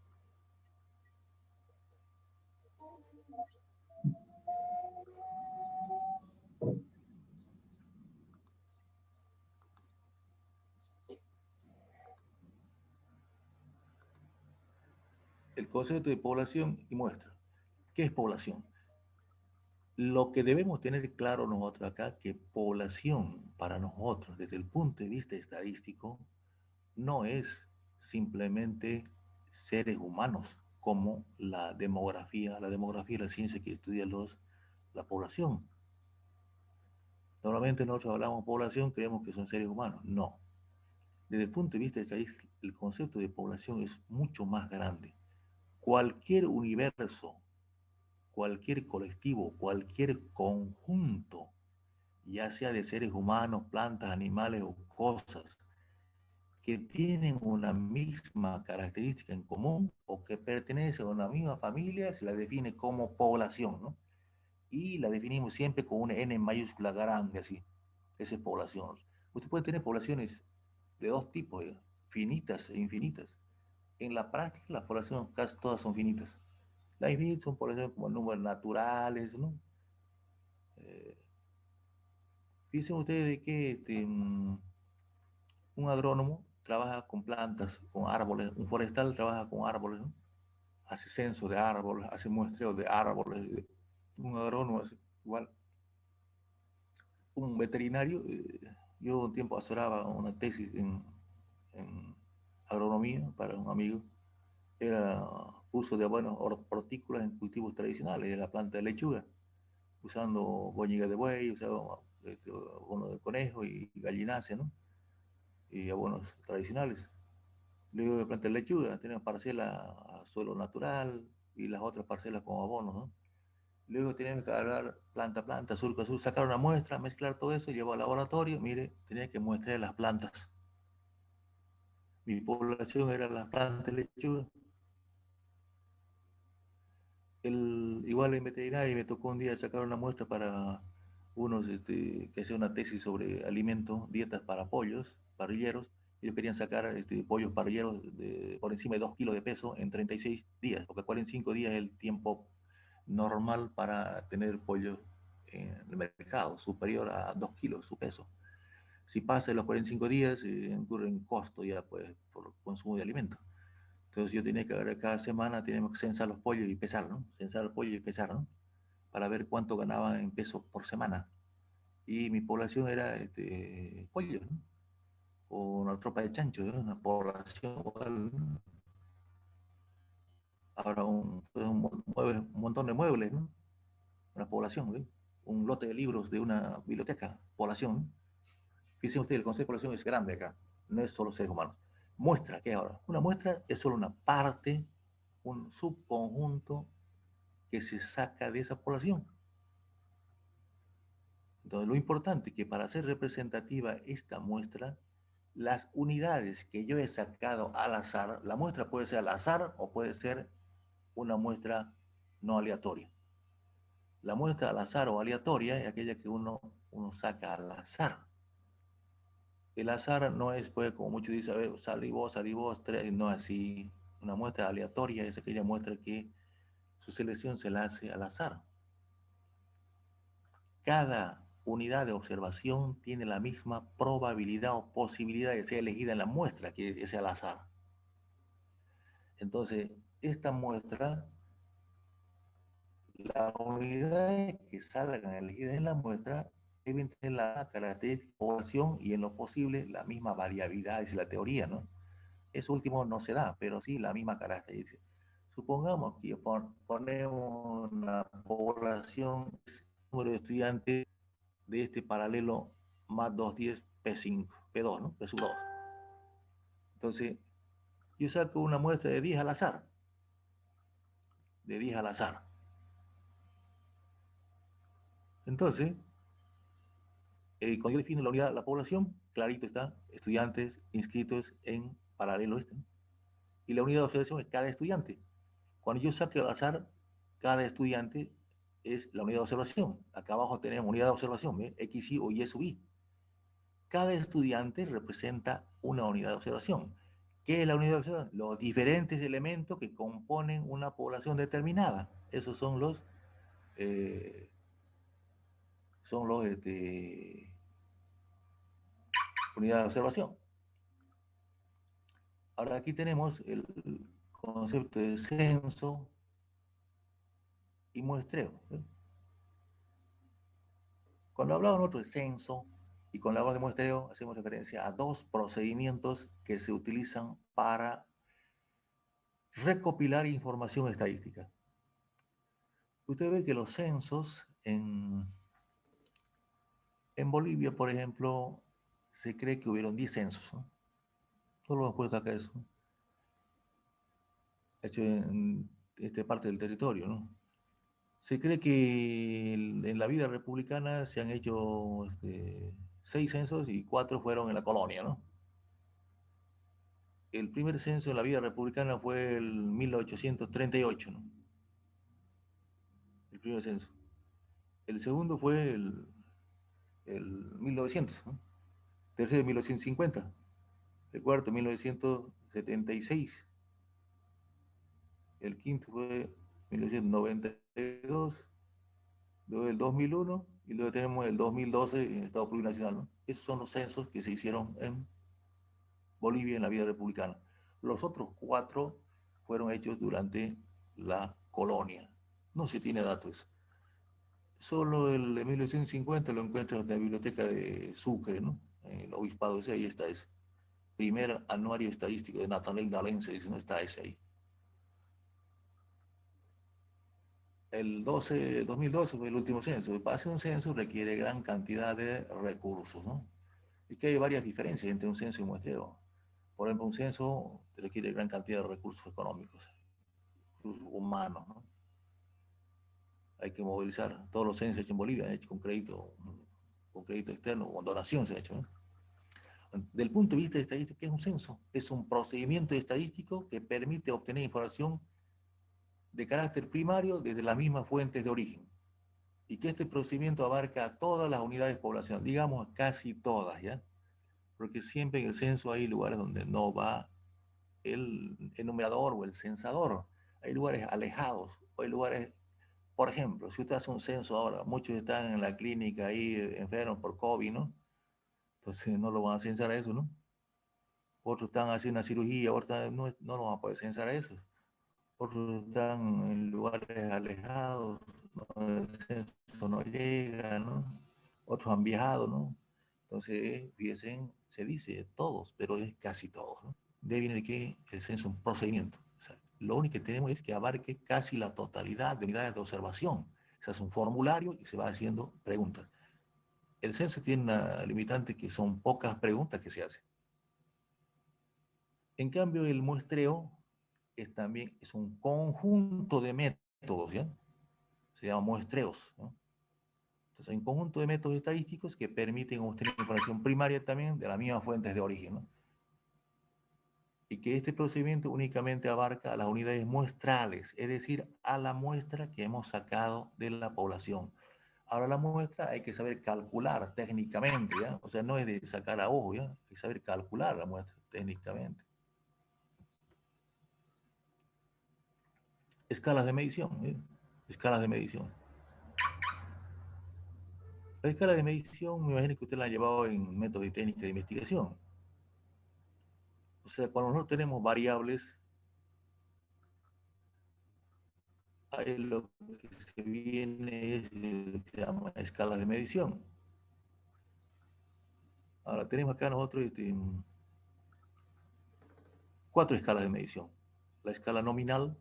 [SPEAKER 1] El concepto de población y muestra. ¿Qué es población? Lo que debemos tener claro nosotros acá, que población para nosotros desde el punto de vista estadístico no es simplemente seres humanos como la demografía es la ciencia que estudia la población. Normalmente nosotros hablamos de población, creemos que son seres humanos. No. Desde el punto de vista estadístico, el concepto de población es mucho más grande. Cualquier universo, cualquier colectivo, cualquier conjunto, ya sea de seres humanos, plantas, animales o cosas, que tienen una misma característica en común o que pertenecen a una misma familia, se la define como población, ¿no? Y la definimos siempre con una N mayúscula grande, así. Esa es población. Usted puede tener poblaciones de dos tipos, finitas e infinitas. En la práctica, las poblaciones casi todas son finitas. Las infinitas son, por ejemplo, como números naturales, ¿no? Eh, Fíjense ustedes de que un agrónomo trabaja con plantas, con árboles, un forestal trabaja con árboles, ¿no? Hace censo de árboles, hace muestreo de árboles, un agrónomo hace igual. Un veterinario, yo un tiempo asesoraba una tesis en agronomía para un amigo, era uso de buenas hortícolas en cultivos tradicionales, de la planta de lechuga, usando boñiga de buey, usaba abono de conejo y gallinacia, ¿no? Y abonos tradicionales. Luego de planta de lechuga, tenía parcela a suelo natural y las otras parcelas con abonos, ¿no? Luego tenía que agarrar planta a planta, surco a surco, sacar una muestra, mezclar todo eso, llevar al laboratorio. Mire, tenía que muestrear las plantas. Mi población era las plantas de lechuga. Igual en veterinaria me tocó un día sacar una muestra para unos que hacían una tesis sobre alimentos, dietas para pollos, parrilleros. Ellos querían sacar pollos parrilleros por encima de 2 kilos de peso en 36 días, porque 45 días es el tiempo normal para tener pollo en el mercado, superior a 2 kilos su peso. Si pasa de los 45 días, incurre en costo ya pues, por consumo de alimentos. Entonces yo tenía que ver cada semana, teníamos que censar los pollos y pesar, ¿no? Censar el pollo y pesar, ¿no? Para ver cuánto ganaba en pesos por semana. Y mi población era pollos, ¿no? O una tropa de chanchos, ¿no? Una población, ¿no? Ahora un montón de muebles, ¿no? Una población, ¿no? Un lote de libros de una biblioteca, población, ¿no? Fíjense ustedes, el concepto de población es grande acá, no es solo seres humanos. Muestra, ¿qué es ahora? Una muestra es solo una parte, un subconjunto que se saca de esa población. Entonces, lo importante es que para ser representativa esta muestra, las unidades que yo he sacado al azar, la muestra puede ser al azar o puede ser una muestra no aleatoria. La muestra al azar o aleatoria es aquella que uno saca al azar. El azar no es, pues, como muchos dicen, a ver, salí vos, tres, no así. Una muestra aleatoria es aquella muestra que su selección se la hace al azar. Cada unidad de observación tiene la misma probabilidad o posibilidad de ser elegida en la muestra, que es al azar. Entonces, esta muestra, las unidades que salgan elegidas en la muestra deben tener la característica de población y en lo posible la misma variabilidad, es la teoría, ¿no? Eso último no se da, pero sí la misma característica. Supongamos que ponemos una población, número de estudiantes de este paralelo más 210 P5, P2, ¿no? P sub 2. Entonces, yo saco una muestra de 10 al azar. De 10 al azar. Entonces, cuando yo defino la unidad de la población, clarito está, estudiantes inscritos en paralelo este, ¿no? Y la unidad de observación es cada estudiante. Cuando yo saque al azar, cada estudiante es la unidad de observación. Acá abajo tenemos unidad de observación, ¿ve? X, Y o Y sub I. Cada estudiante representa una unidad de observación. ¿Qué es la unidad de observación? Los diferentes elementos que componen una población determinada. Esos son los unidades de observación. Ahora aquí tenemos el concepto de censo y muestreo, ¿sí? Cuando hablamos nosotros de censo y cuando hablamos de muestreo, hacemos referencia a dos procedimientos que se utilizan para recopilar información estadística. Usted ve que los censos en Bolivia, por ejemplo, se cree que hubieron 10 censos, ¿no? Solo hemos puesto acá eso, hecho en esta parte del territorio, ¿no? Se cree que en la vida republicana se han hecho 6 censos y 4 fueron en la colonia, ¿no? El primer censo en la vida republicana fue el 1838, ¿no? El primer censo. El segundo fue el 1900, ¿no? El tercero 1950. El cuarto 1976. El quinto fue 1992. Luego el 2001 y luego tenemos el 2012 en Estado Plurinacional, ¿no? Esos son los censos que se hicieron en Bolivia en la vida republicana. Los otros 4 fueron hechos durante la colonia. No se tiene datos. Solo el de 1950 lo encuentras en la biblioteca de Sucre, ¿no? En el obispado ese, ahí está ese. Primer anuario estadístico de Nathaniel Dalense, dice, no está ese ahí. El 2012 fue el último censo. Para hacer un censo requiere gran cantidad de recursos, ¿no? Y que hay varias diferencias entre un censo y un muestreo. Por ejemplo, un censo requiere gran cantidad de recursos económicos, recursos humanos, ¿no? Hay que movilizar. Todos los censos hechos en Bolivia han hecho con crédito externo, con donación se ha hecho, ¿no? Del punto de vista estadístico, ¿qué es un censo? Es un procedimiento estadístico que permite obtener información de carácter primario desde las mismas fuentes de origen. Y que este procedimiento abarca todas las unidades poblacionales, digamos casi todas, ¿ya? Porque siempre en el censo hay lugares donde no va el enumerador o el censador. Hay lugares alejados, o hay lugares, por ejemplo, si usted hace un censo ahora, muchos están en la clínica ahí enfermos por COVID, ¿no? Entonces no lo van a censar a eso, ¿no? Otros están haciendo una cirugía, otros no lo van a poder censar a eso. Otros están en lugares alejados, donde el censo no llega, ¿no? Otros han viajado, ¿no? Entonces, fíjense, se dice todos, pero es casi todos, ¿no? De ahí viene de que el censo es un procedimiento. O sea, lo único que tenemos es que abarque casi la totalidad de unidades de observación. Se hace un formulario y se va haciendo preguntas. El censo tiene una limitante que son pocas preguntas que se hacen. En cambio, el muestreo también es un conjunto de métodos, ¿ya? Se llama muestreos, ¿no? Entonces, hay un conjunto de métodos estadísticos que permiten obtener información primaria también de las mismas fuentes de origen, ¿no? Y que este procedimiento únicamente abarca a las unidades muestrales, es decir, a la muestra que hemos sacado de la población. Ahora la muestra hay que saber calcular técnicamente, ¿ya? O sea, no es de sacar a ojo, ¿ya? Hay que saber calcular la muestra técnicamente. Escalas de medición, ¿eh? Escalas de medición. La escala de medición, me imagino que usted la ha llevado en métodos y técnicas de investigación. O sea, cuando nosotros tenemos variables, ahí lo que se viene es lo que se llama escala de medición. Ahora tenemos acá nosotros 4 escalas de medición. La escala nominal,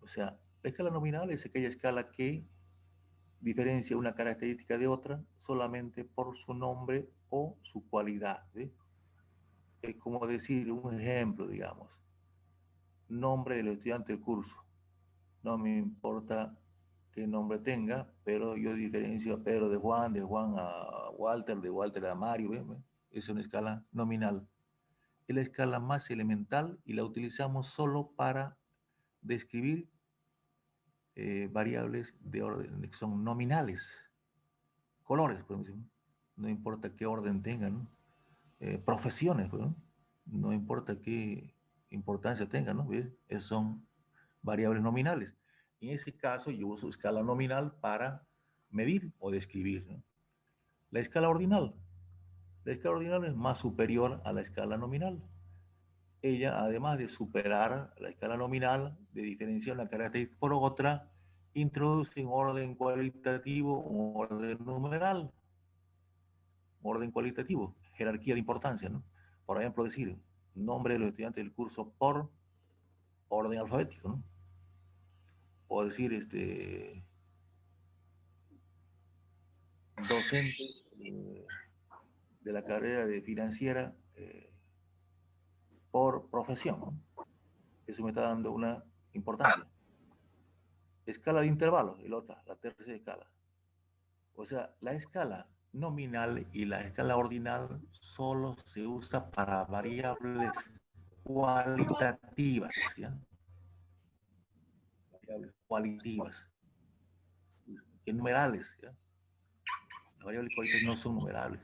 [SPEAKER 1] o sea, la escala nominal es aquella escala que diferencia una característica de otra solamente por su nombre o su cualidad. ¿Sí? Es como decir un ejemplo, digamos, nombre del estudiante del curso. No me importa qué nombre tenga, pero yo diferencio a Pedro de Juan a Walter, de Walter a Mario. ¿Ve? Es una escala nominal. Es la escala más elemental y la utilizamos solo para describir variables de orden que son nominales, colores, por ejemplo, no importa qué orden tengan, profesiones, pues, ¿no? No importa qué importancia tengan, ¿no? ¿Ves? Esos son variables nominales. En ese caso, yo uso escala nominal para medir o describir, ¿no? La escala ordinal. La escala ordinal es más superior a la escala nominal. Ella, además de superar la escala nominal, de diferenciar una característica por otra, introduce un orden cualitativo, un orden numeral, orden cualitativo, jerarquía de importancia, ¿no? Por ejemplo, decir nombre de los estudiantes del curso por orden alfabético, ¿no? O decir, docente de la carrera de financiera por profesión, ¿no? Eso me está dando una importancia. Escala de intervalos, la tercera escala. O sea, la escala nominal y la escala ordinal solo se usa para variables cualitativas, ¿ya? Variables cualitativas, que numerales, ¿ya? Las variables cualitativas no son numerables.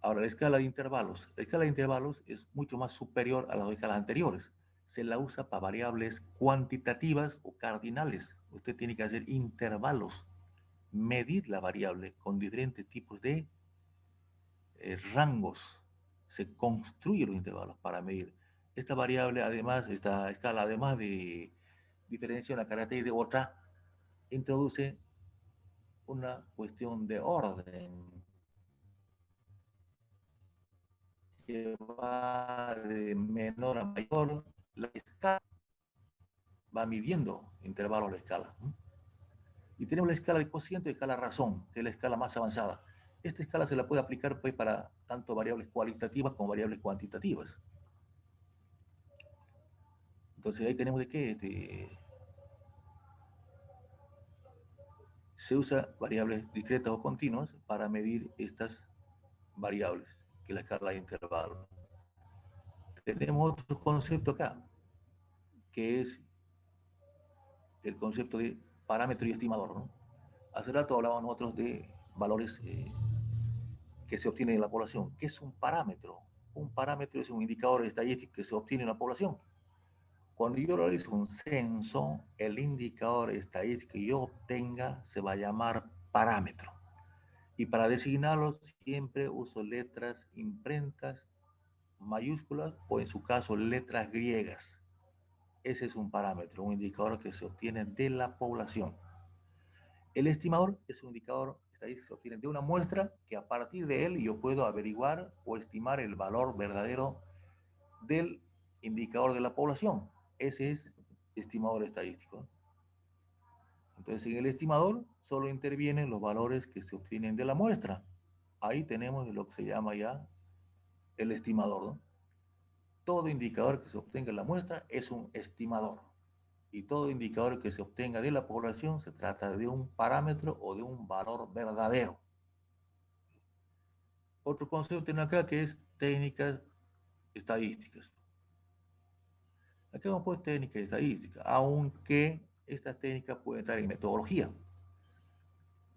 [SPEAKER 1] Ahora, la escala de intervalos. La escala de intervalos es mucho más superior a las dos escalas anteriores. Se la usa para variables cuantitativas o cardinales. Usted tiene que hacer intervalos, medir la variable con diferentes tipos de rangos. Se construyen los intervalos para medir. Esta variable, además, esta escala, además de diferenciar una característica de otra, introduce una cuestión de orden que va de menor a mayor. La escala va midiendo intervalos a la escala. Y tenemos la escala de cociente y la escala razón, que es la escala más avanzada. Esta escala se la puede aplicar pues, para tanto variables cualitativas como variables cuantitativas. Entonces ahí tenemos de qué se usa variables discretas o continuas para medir estas variables, que es la escala de intervalos. Tenemos otro concepto acá, que es el concepto de parámetro y estimador, ¿no? Hace rato hablábamos nosotros de valores que se obtienen en la población. ¿Qué es un parámetro? Un parámetro es un indicador estadístico que se obtiene en la población. Cuando yo realizo un censo, el indicador estadístico que yo obtenga se va a llamar parámetro. Y para designarlo siempre uso letras imprentas, mayúsculas o en su caso letras griegas. Ese es un parámetro, un indicador que se obtiene de la población. El estimador es un indicador estadístico que se obtiene de una muestra que a partir de él yo puedo averiguar o estimar el valor verdadero del indicador de la población. Ese es estimador estadístico. Entonces, en el estimador solo intervienen los valores que se obtienen de la muestra. Ahí tenemos lo que se llama ya el estimador, ¿no? Todo indicador que se obtenga en la muestra es un estimador. Y todo indicador que se obtenga de la población se trata de un parámetro o de un valor verdadero. Otro concepto en acá que es técnicas estadísticas. Aquí hemos puesto técnicas y estadísticas, aunque estas técnicas pueden entrar en metodología.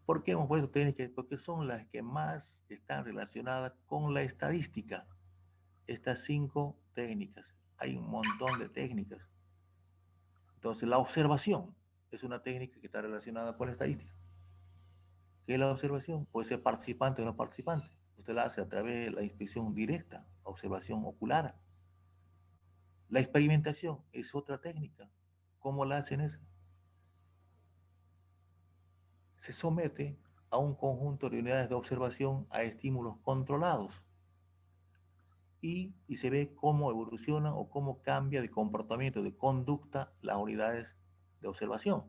[SPEAKER 1] ¿Por qué hemos puesto técnicas? Porque son las que más están relacionadas con la estadística. Estas 5 técnicas. Hay un montón de técnicas. Entonces, la observación es una técnica que está relacionada con la estadística. ¿Qué es la observación? Puede ser participante o no participante. Usted la hace a través de la inspección directa, observación ocular. La experimentación es otra técnica. ¿Cómo la hacen esa? Se somete a un conjunto de unidades de observación a estímulos controlados y se ve cómo evoluciona o cómo cambia de comportamiento, de conducta las unidades de observación.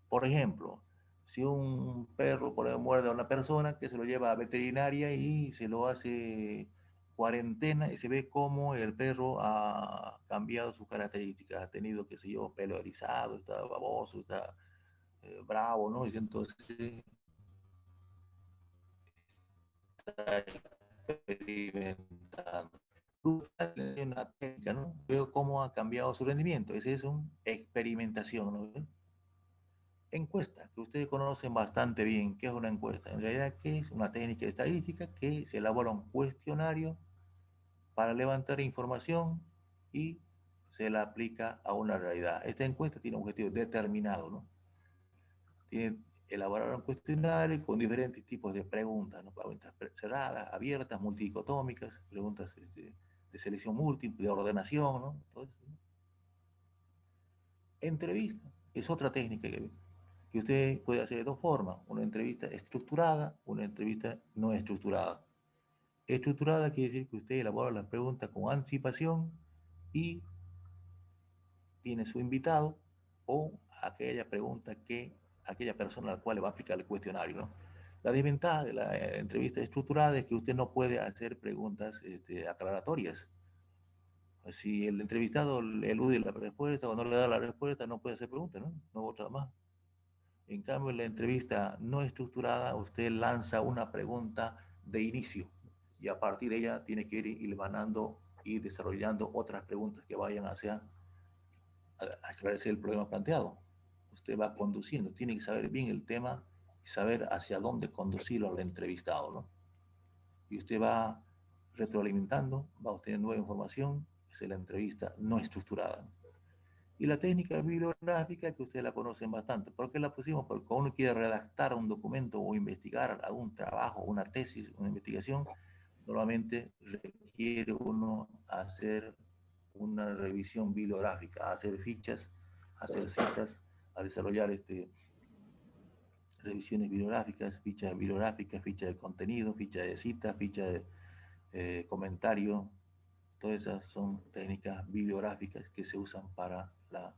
[SPEAKER 1] Por ejemplo, si un perro por ejemplo, muerde a una persona, que se lo lleva a veterinaria y se lo hace cuarentena y se ve cómo el perro ha cambiado sus características, ha tenido, qué sé yo, pelo erizado, está baboso, está bravo, ¿no? Y entonces está experimentando. Una técnica, ¿no? Veo cómo ha cambiado su rendimiento. Esa es una experimentación, ¿no? Encuesta, que ustedes conocen bastante bien. ¿Qué es una encuesta? En realidad, ¿qué es? Una técnica estadística que se elabora un cuestionario para levantar información y se la aplica a una realidad. Esta encuesta tiene un objetivo determinado, ¿no? Tiene elaborar un cuestionario con diferentes tipos de preguntas, ¿no? Preguntas cerradas, abiertas, multidicotómicas, preguntas de selección múltiple, de ordenación, ¿no? Todo eso, ¿no? Entrevista es otra técnica que usted puede hacer de dos formas, una entrevista estructurada, una entrevista no estructurada. Estructurada quiere decir que usted elabora las preguntas con anticipación y tiene su invitado o aquella pregunta que aquella persona a la cual le va a aplicar el cuestionario, ¿no? La desventaja de la entrevista estructurada es que usted no puede hacer preguntas aclaratorias. Si el entrevistado le elude la respuesta o no le da la respuesta, no puede hacer preguntas, ¿no? No otra más. En cambio, en la entrevista no estructurada, usted lanza una pregunta de inicio y a partir de ella tiene que ir hilvanando y desarrollando otras preguntas que vayan hacia a esclarecer el problema planteado. Usted va conduciendo, tiene que saber bien el tema y saber hacia dónde conducirlo al entrevistado, ¿no? Y usted va retroalimentando, va obteniendo nueva información, es la entrevista no estructurada. Y la técnica bibliográfica, que ustedes la conocen bastante. ¿Por qué la pusimos? Porque cuando uno quiere redactar un documento o investigar algún trabajo, una tesis, una investigación, normalmente requiere uno hacer una revisión bibliográfica, hacer fichas, hacer citas, a desarrollar revisiones bibliográficas, fichas de contenido, fichas de citas, fichas de comentario. Todas esas son técnicas bibliográficas que se usan para la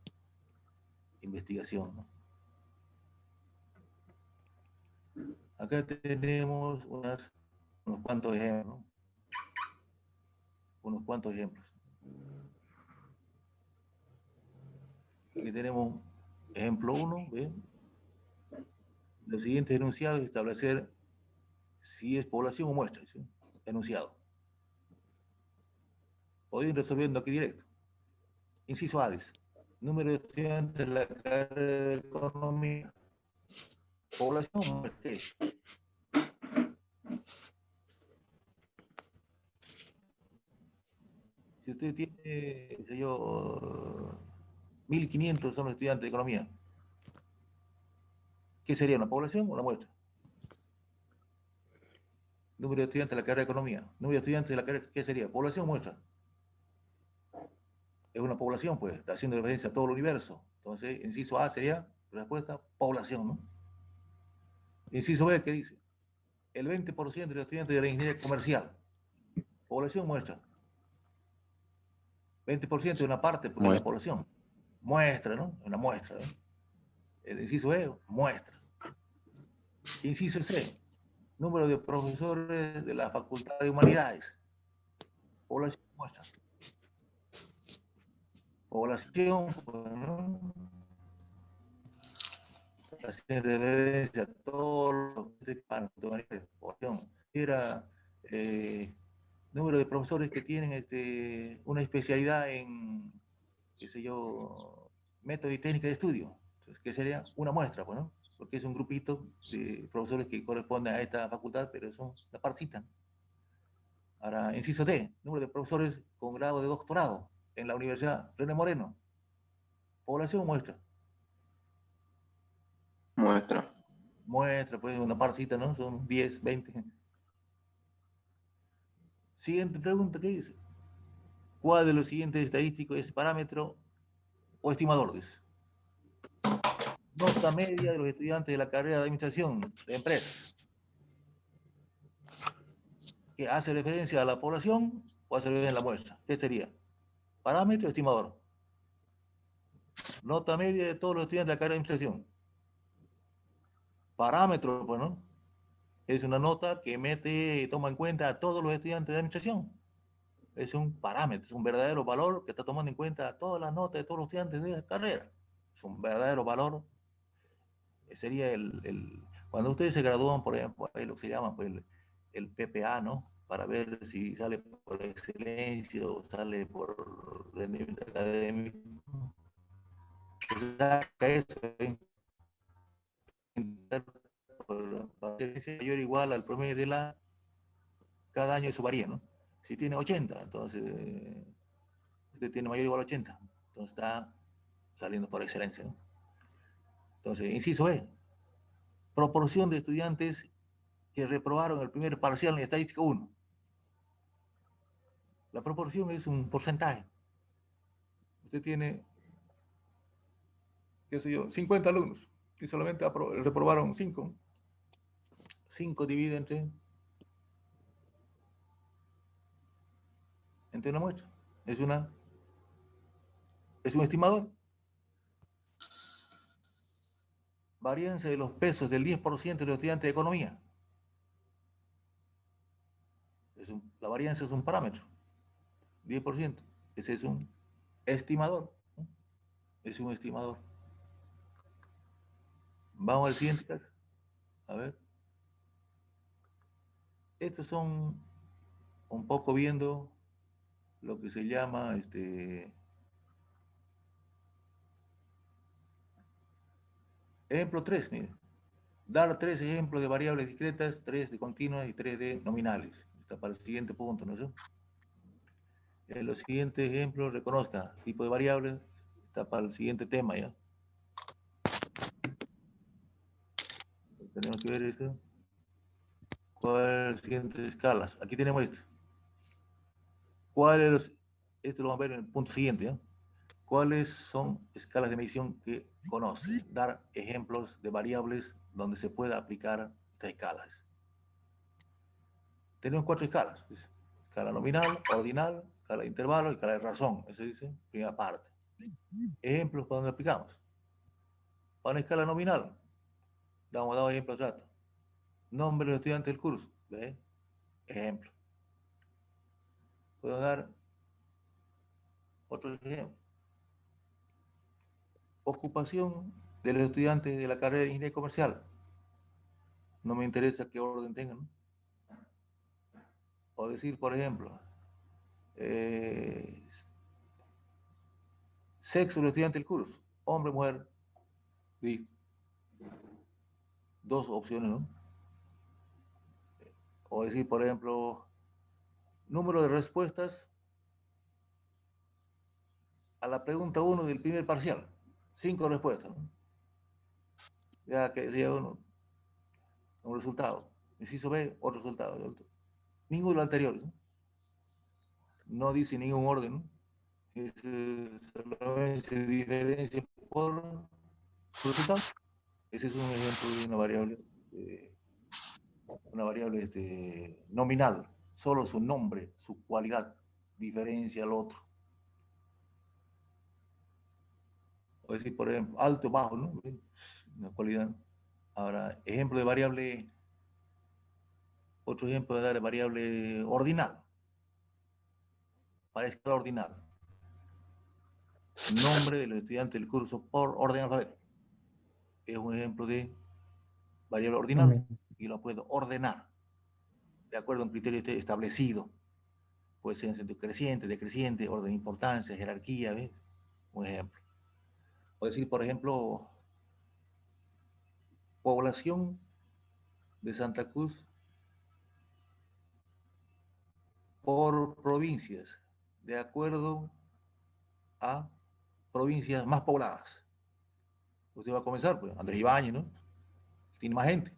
[SPEAKER 1] investigación, ¿no? Acá tenemos unos cuantos ejemplos, ¿no? Unos cuantos ejemplos. Aquí tenemos ejemplo 1, ¿ven? Los siguientes enunciados establecer si es población o muestra, ¿sí? Enunciado. Podemos ir resolviendo aquí directo. Inciso A, número de estudiantes de la carrera de economía. Población o muestra. Si usted tiene, qué sé yo, 1.500 son los estudiantes de economía, ¿qué sería, una población o una muestra? Número de estudiantes de la carrera de economía. Número de estudiantes de la carrera, ¿qué sería? ¿Población o muestra? Es una población, pues, está haciendo referencia a todo el universo. Entonces, inciso A sería, respuesta, población, ¿no? Inciso B, ¿qué dice? El 20% de los estudiantes de la ingeniería comercial. Población muestra. 20% de una parte, porque es la población. Muestra, ¿no? Una muestra, ¿no? El inciso E, muestra. Inciso C, número de profesores de la Facultad de Humanidades. Población muestra. Población, pues, ¿no? Hacer referencia a todos los que participan en la población. Era número de profesores que tienen una especialidad en, qué sé yo, método y técnica de estudio. Entonces, que sería una muestra, pues, ¿no? Porque es un grupito de profesores que corresponden a esta facultad, pero son la partita. Ahora, inciso D, número de profesores con grado de doctorado en la Universidad René Moreno. Población muestra.
[SPEAKER 3] Muestra.
[SPEAKER 1] Muestra, pues, una partita, ¿no? Son 10, 20. Siguiente pregunta, ¿qué dice? ¿Cuál de los siguientes estadísticos es parámetro o estimador? Dice. Nota media de los estudiantes de la carrera de administración de empresas. ¿Que hace referencia a la población o hace referencia a la muestra? ¿Qué sería? ¿Parámetro o estimador? Nota media de todos los estudiantes de la carrera de administración. Parámetro, pues, ¿no? Es una nota que mete y toma en cuenta a todos los estudiantes de administración. Es un parámetro, es un verdadero valor que está tomando en cuenta todas las notas de todos los estudiantes de la carrera. Es un verdadero valor. Sería cuando ustedes se gradúan, por ejemplo, ahí lo que se llama pues, el PPA, ¿no? Para ver si sale por excelencia o sale por rendimiento académico. Eso, por mayor o igual al promedio de cada año eso varía, ¿no? Si tiene 80, entonces usted tiene mayor o igual a 80, entonces está saliendo por excelencia, ¿no? Entonces, inciso E, proporción de estudiantes que reprobaron el primer parcial en estadística 1. La proporción es un porcentaje. Usted tiene, qué sé yo, 50 alumnos y solamente reprobaron 5. 5 divide entre una muestra. Es un estimador. Varianza de los pesos del 10% de los estudiantes de economía. La varianza es un parámetro. 10%. Ese es un estimador. ¿No? Es un estimador. Vamos al siguiente caso. A ver. Estos son un poco viendo lo que se llama ejemplo 3, mire. Dar 3 ejemplos de variables discretas, 3 de continuas y 3 de nominales. Está para el siguiente punto, ¿no es eso? En los siguientes ejemplos reconozca tipo de variables. Está para el siguiente tema, ¿ya? Tenemos que ver esto. ¿Cuáles son las siguientes escalas? Aquí tenemos esto. Esto lo vamos a ver en el punto siguiente, ¿ya? ¿Cuáles son escalas de medición que conoce? Dar ejemplos de variables donde se pueda aplicar estas escalas. Tenemos 4 escalas. Dice. Escala nominal, ordinal, escala de intervalo y escala de razón. Eso dice primera parte. Ejemplos para donde aplicamos. Para una escala nominal, damos ejemplos de datos. Nombre de los estudiantes del curso. ¿Ve? Ejemplo. Puedo dar otro ejemplo. Ocupación de los estudiantes de la carrera de ingeniería comercial. No me interesa qué orden tengan, ¿no? O decir, por ejemplo, sexo de los estudiantes del curso, hombre, mujer, listo. 2 opciones, ¿no? O decir, por ejemplo, número de respuestas a la pregunta 1 del primer parcial. 5 respuestas, ¿no? Ya que decía uno, un resultado. Inciso B, otro resultado. Ninguno de los anteriores, ¿no? No dice ningún orden, ¿no? Solamente se diferencia por resultado. Ese es un ejemplo de una variable nominal. Solo su nombre, su cualidad, diferencia al otro. O decir, por ejemplo, alto, bajo, ¿no? Una cualidad. Ahora, ejemplo de variable, otro ejemplo de variable ordinal. Para escala ordinal. Nombre de los estudiantes del curso por orden alfabético. Es un ejemplo de variable ordinal y lo puedo ordenar de acuerdo a un criterio establecido. Puede ser en sentido creciente, decreciente, orden de importancia, jerarquía, ¿ves? Un ejemplo. O decir, por ejemplo, población de Santa Cruz por provincias, de acuerdo a provincias más pobladas. Usted va a comenzar, pues, Andrés Ibáñez, ¿no? Tiene más gente.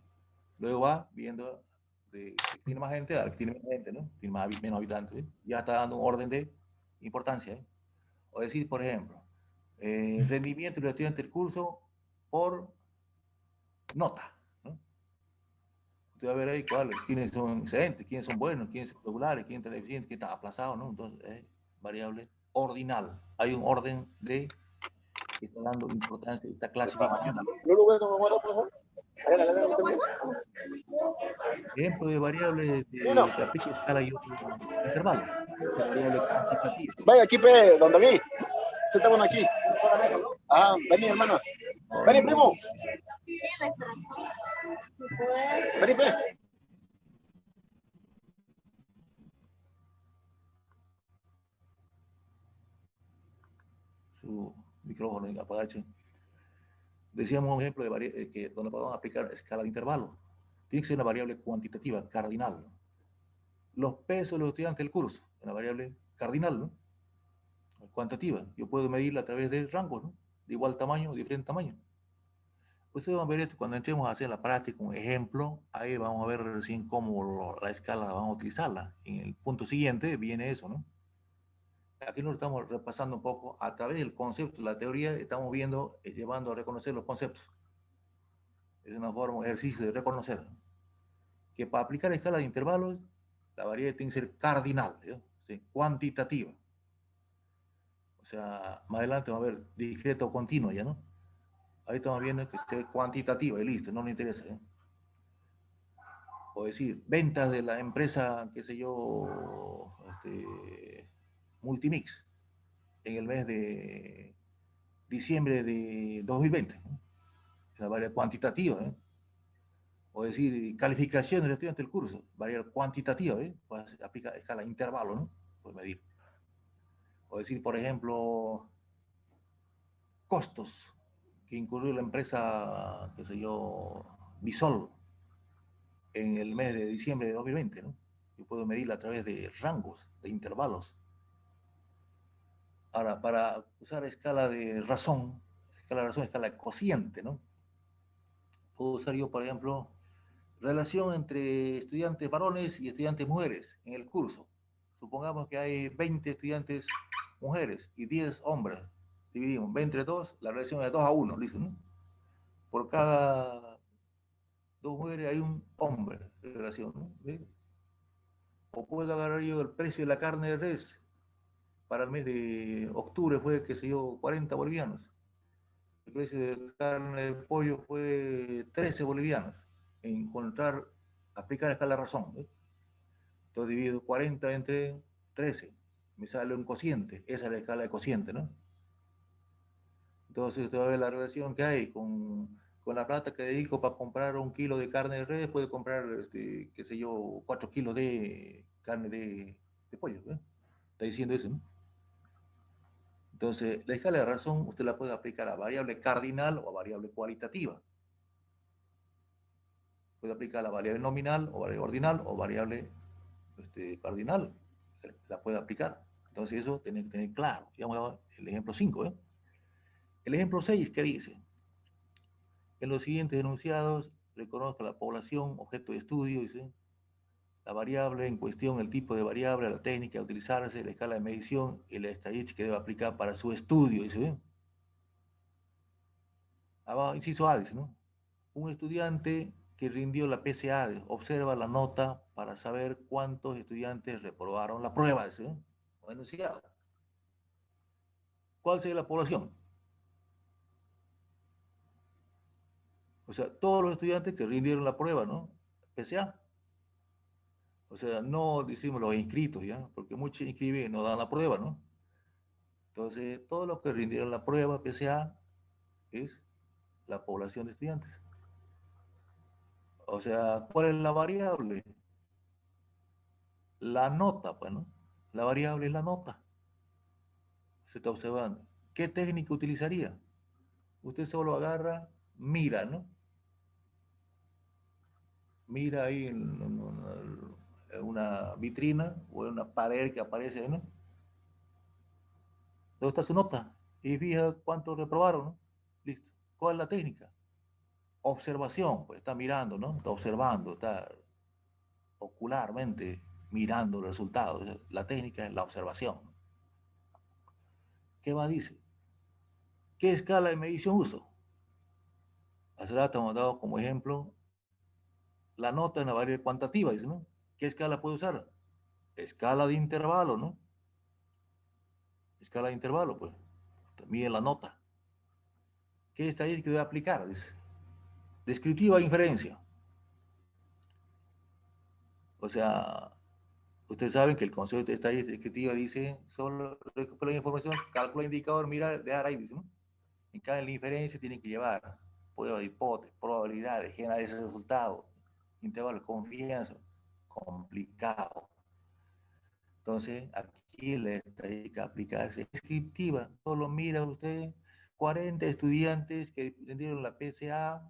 [SPEAKER 1] Luego va viendo de que tiene más gente a que tiene menos gente, ¿no? Tiene menos habitantes, ¿eh? Ya está dando un orden de importancia, ¿eh? O decir, por ejemplo, rendimiento de los estudiantes del curso por nota, ¿no? Usted va a ver ahí quiénes son excelentes, quiénes son buenos, quiénes son regulares, quiénes están deficientes, quiénes están aplazados, ¿no? Entonces, es variable ordinal. Hay un orden de que está dando importancia, está clasificando. Ejemplo de variables que aplica escala y otro intervalo. Esta variable cuantitativa.
[SPEAKER 3] Vaya aquí, pe, don David. Siéntate aquí. Ah, vení, hermano. Vení, primo. Vení, pe.
[SPEAKER 1] Su micrófono en apagache. Decíamos un ejemplo de que donde podemos aplicar escala de intervalo. Tiene que ser una variable cuantitativa, cardinal, ¿no? Los pesos de los estudiantes del curso, una variable cardinal, ¿no? Cuantitativa. Yo puedo medirla a través de rangos, ¿no? De igual tamaño o diferente tamaño. Ustedes van a ver esto cuando entremos a hacer la práctica, un ejemplo, ahí vamos a ver recién cómo la escala vamos a utilizarla. En el punto siguiente viene eso, ¿no? Aquí nos estamos repasando un poco a través del concepto, la teoría, estamos viendo, llevando a reconocer los conceptos. Es una forma, un ejercicio de reconocer que para aplicar escala de intervalos, la variable tiene que ser cardinal, ¿sí? Cuantitativa. O sea, más adelante vamos a ver discreta o continua ya, ¿no? Ahí estamos viendo que sea cuantitativa y listo, no nos interesa, ¿eh? O decir, ventas de la empresa, qué sé yo, Multimix, en el mes de diciembre de 2020. ¿No? Es una variable cuantitativa, ¿eh? O decir, calificación del estudiante del curso, variable cuantitativa, ¿eh? Pues aplica escala intervalo, ¿no? Puede medir. O decir, por ejemplo, costos que incurrió la empresa, qué sé yo, Visol, en el mes de diciembre de 2020, ¿no? Yo puedo medirla a través de rangos, de intervalos. Ahora, para usar escala de razón, escala de cociente, ¿no? Puedo usar yo, por ejemplo, relación entre estudiantes varones y estudiantes mujeres en el curso. Supongamos que hay 20 estudiantes mujeres y 10 hombres. Dividimos 20 entre 2, la relación es de 2-1, ¿listo? ¿No? Por cada 2 mujeres hay un hombre de relación, ¿no? ¿Sí? O puedo agarrar yo el precio de la carne de res. Para el mes de octubre fue, qué sé yo, 40 bolivianos. El precio de carne de pollo fue 13 bolivianos. Encontrar, aplicar escala razón. ¿Eh? Entonces divido 40 entre 13. Me sale un cociente. Esa es la escala de cociente, ¿no? Entonces usted va a ver la relación que hay con la plata que dedico para comprar 1 kilo de carne de res, puede comprar, qué sé yo, 4 kilos de carne de pollo. ¿Eh? Está diciendo eso, ¿no? Entonces, la escala de razón usted la puede aplicar a variable cardinal o a variable cualitativa. Puede aplicar a la variable nominal o variable ordinal o variable cardinal. La puede aplicar. Entonces, eso tiene que tener claro. Digamos el ejemplo 5. ¿Eh? El ejemplo 6, ¿qué dice? En los siguientes enunciados, reconozca la población, objeto de estudio, dice, la variable en cuestión, el tipo de variable, la técnica a utilizarse, la escala de medición y la estadística que debe aplicar para su estudio, dice. Abajo, inciso A, dice, ¿no? Un estudiante que rindió la PCA observa la nota para saber cuántos estudiantes reprobaron la prueba, dice, ¿no? O enunciado. ¿Cuál sería la población? O sea, todos los estudiantes que rindieron la prueba, ¿no? PCA. O sea, no decimos los inscritos, ¿ya? Porque muchos inscriben y no dan la prueba, ¿no? Entonces, todos los que rindieron la prueba PCA es la población de estudiantes. O sea, ¿cuál es la variable? La nota, pues, ¿no? La variable es la nota. Se está observando. ¿Qué técnica utilizaría? Usted solo agarra, mira, ¿no? Mira ahí en una vitrina o en una pared que aparece, ¿no? ¿Dónde está su nota? Y fija cuántos reprobaron, ¿no? Listo. ¿Cuál es la técnica? Observación, pues está mirando, ¿no? Está observando, está ocularmente mirando los resultados. La técnica es la observación. ¿Qué más dice? ¿Qué escala de medición uso? Hace rato hemos dado como ejemplo la nota en la variable cuantitativa, dice, ¿no? ¿Qué escala puede usar? Escala de intervalo, ¿no? Escala de intervalo, pues. Mide la nota. ¿Qué estadística debe aplicar? Dice. Descriptiva e inferencia. O sea, ustedes saben que el concepto de estadística descriptiva dice solo recupera información, calcula indicador, mira, dejar ahí, dice, ¿no? En cada inferencia tienen que llevar prueba de hipótesis, probabilidades, generar ese resultado, intervalo de confianza, complicado. Entonces, aquí la estadística aplicada es descriptiva. Solo mira usted 40 estudiantes que rendieron la PCA,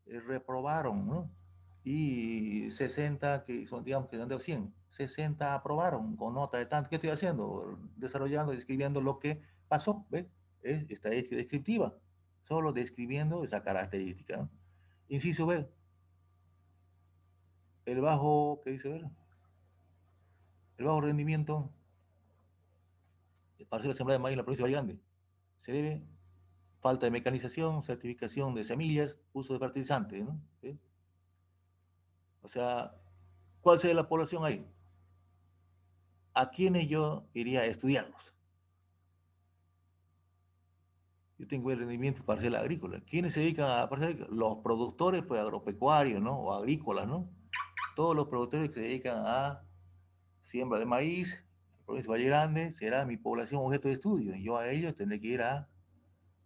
[SPEAKER 1] reprobaron, ¿no? Y 60 que son, digamos, que son de 100, 60 aprobaron con nota de tanto. ¿Qué estoy haciendo? Desarrollando, describiendo lo que pasó, ¿ves? Es estadística descriptiva. Solo describiendo esa característica, ¿no? Inciso B. El bajo, ¿qué dice? El bajo rendimiento parcela sembrada de maíz en la provincia de Valle Grande. Se debe falta de mecanización, certificación de semillas, uso de fertilizantes, ¿no? ¿Sí? O sea, ¿cuál sería la población ahí? ¿A quiénes yo iría a estudiarlos? Yo tengo el rendimiento parcela agrícola. ¿Quiénes se dedican a parcela agrícola? Los productores pues, agropecuarios, ¿no? O agrícolas, ¿no? Todos los productores que se dedican a siembra de maíz, en la provincia de Valle Grande, será mi población objeto de estudio. Yo a ellos tendré que ir a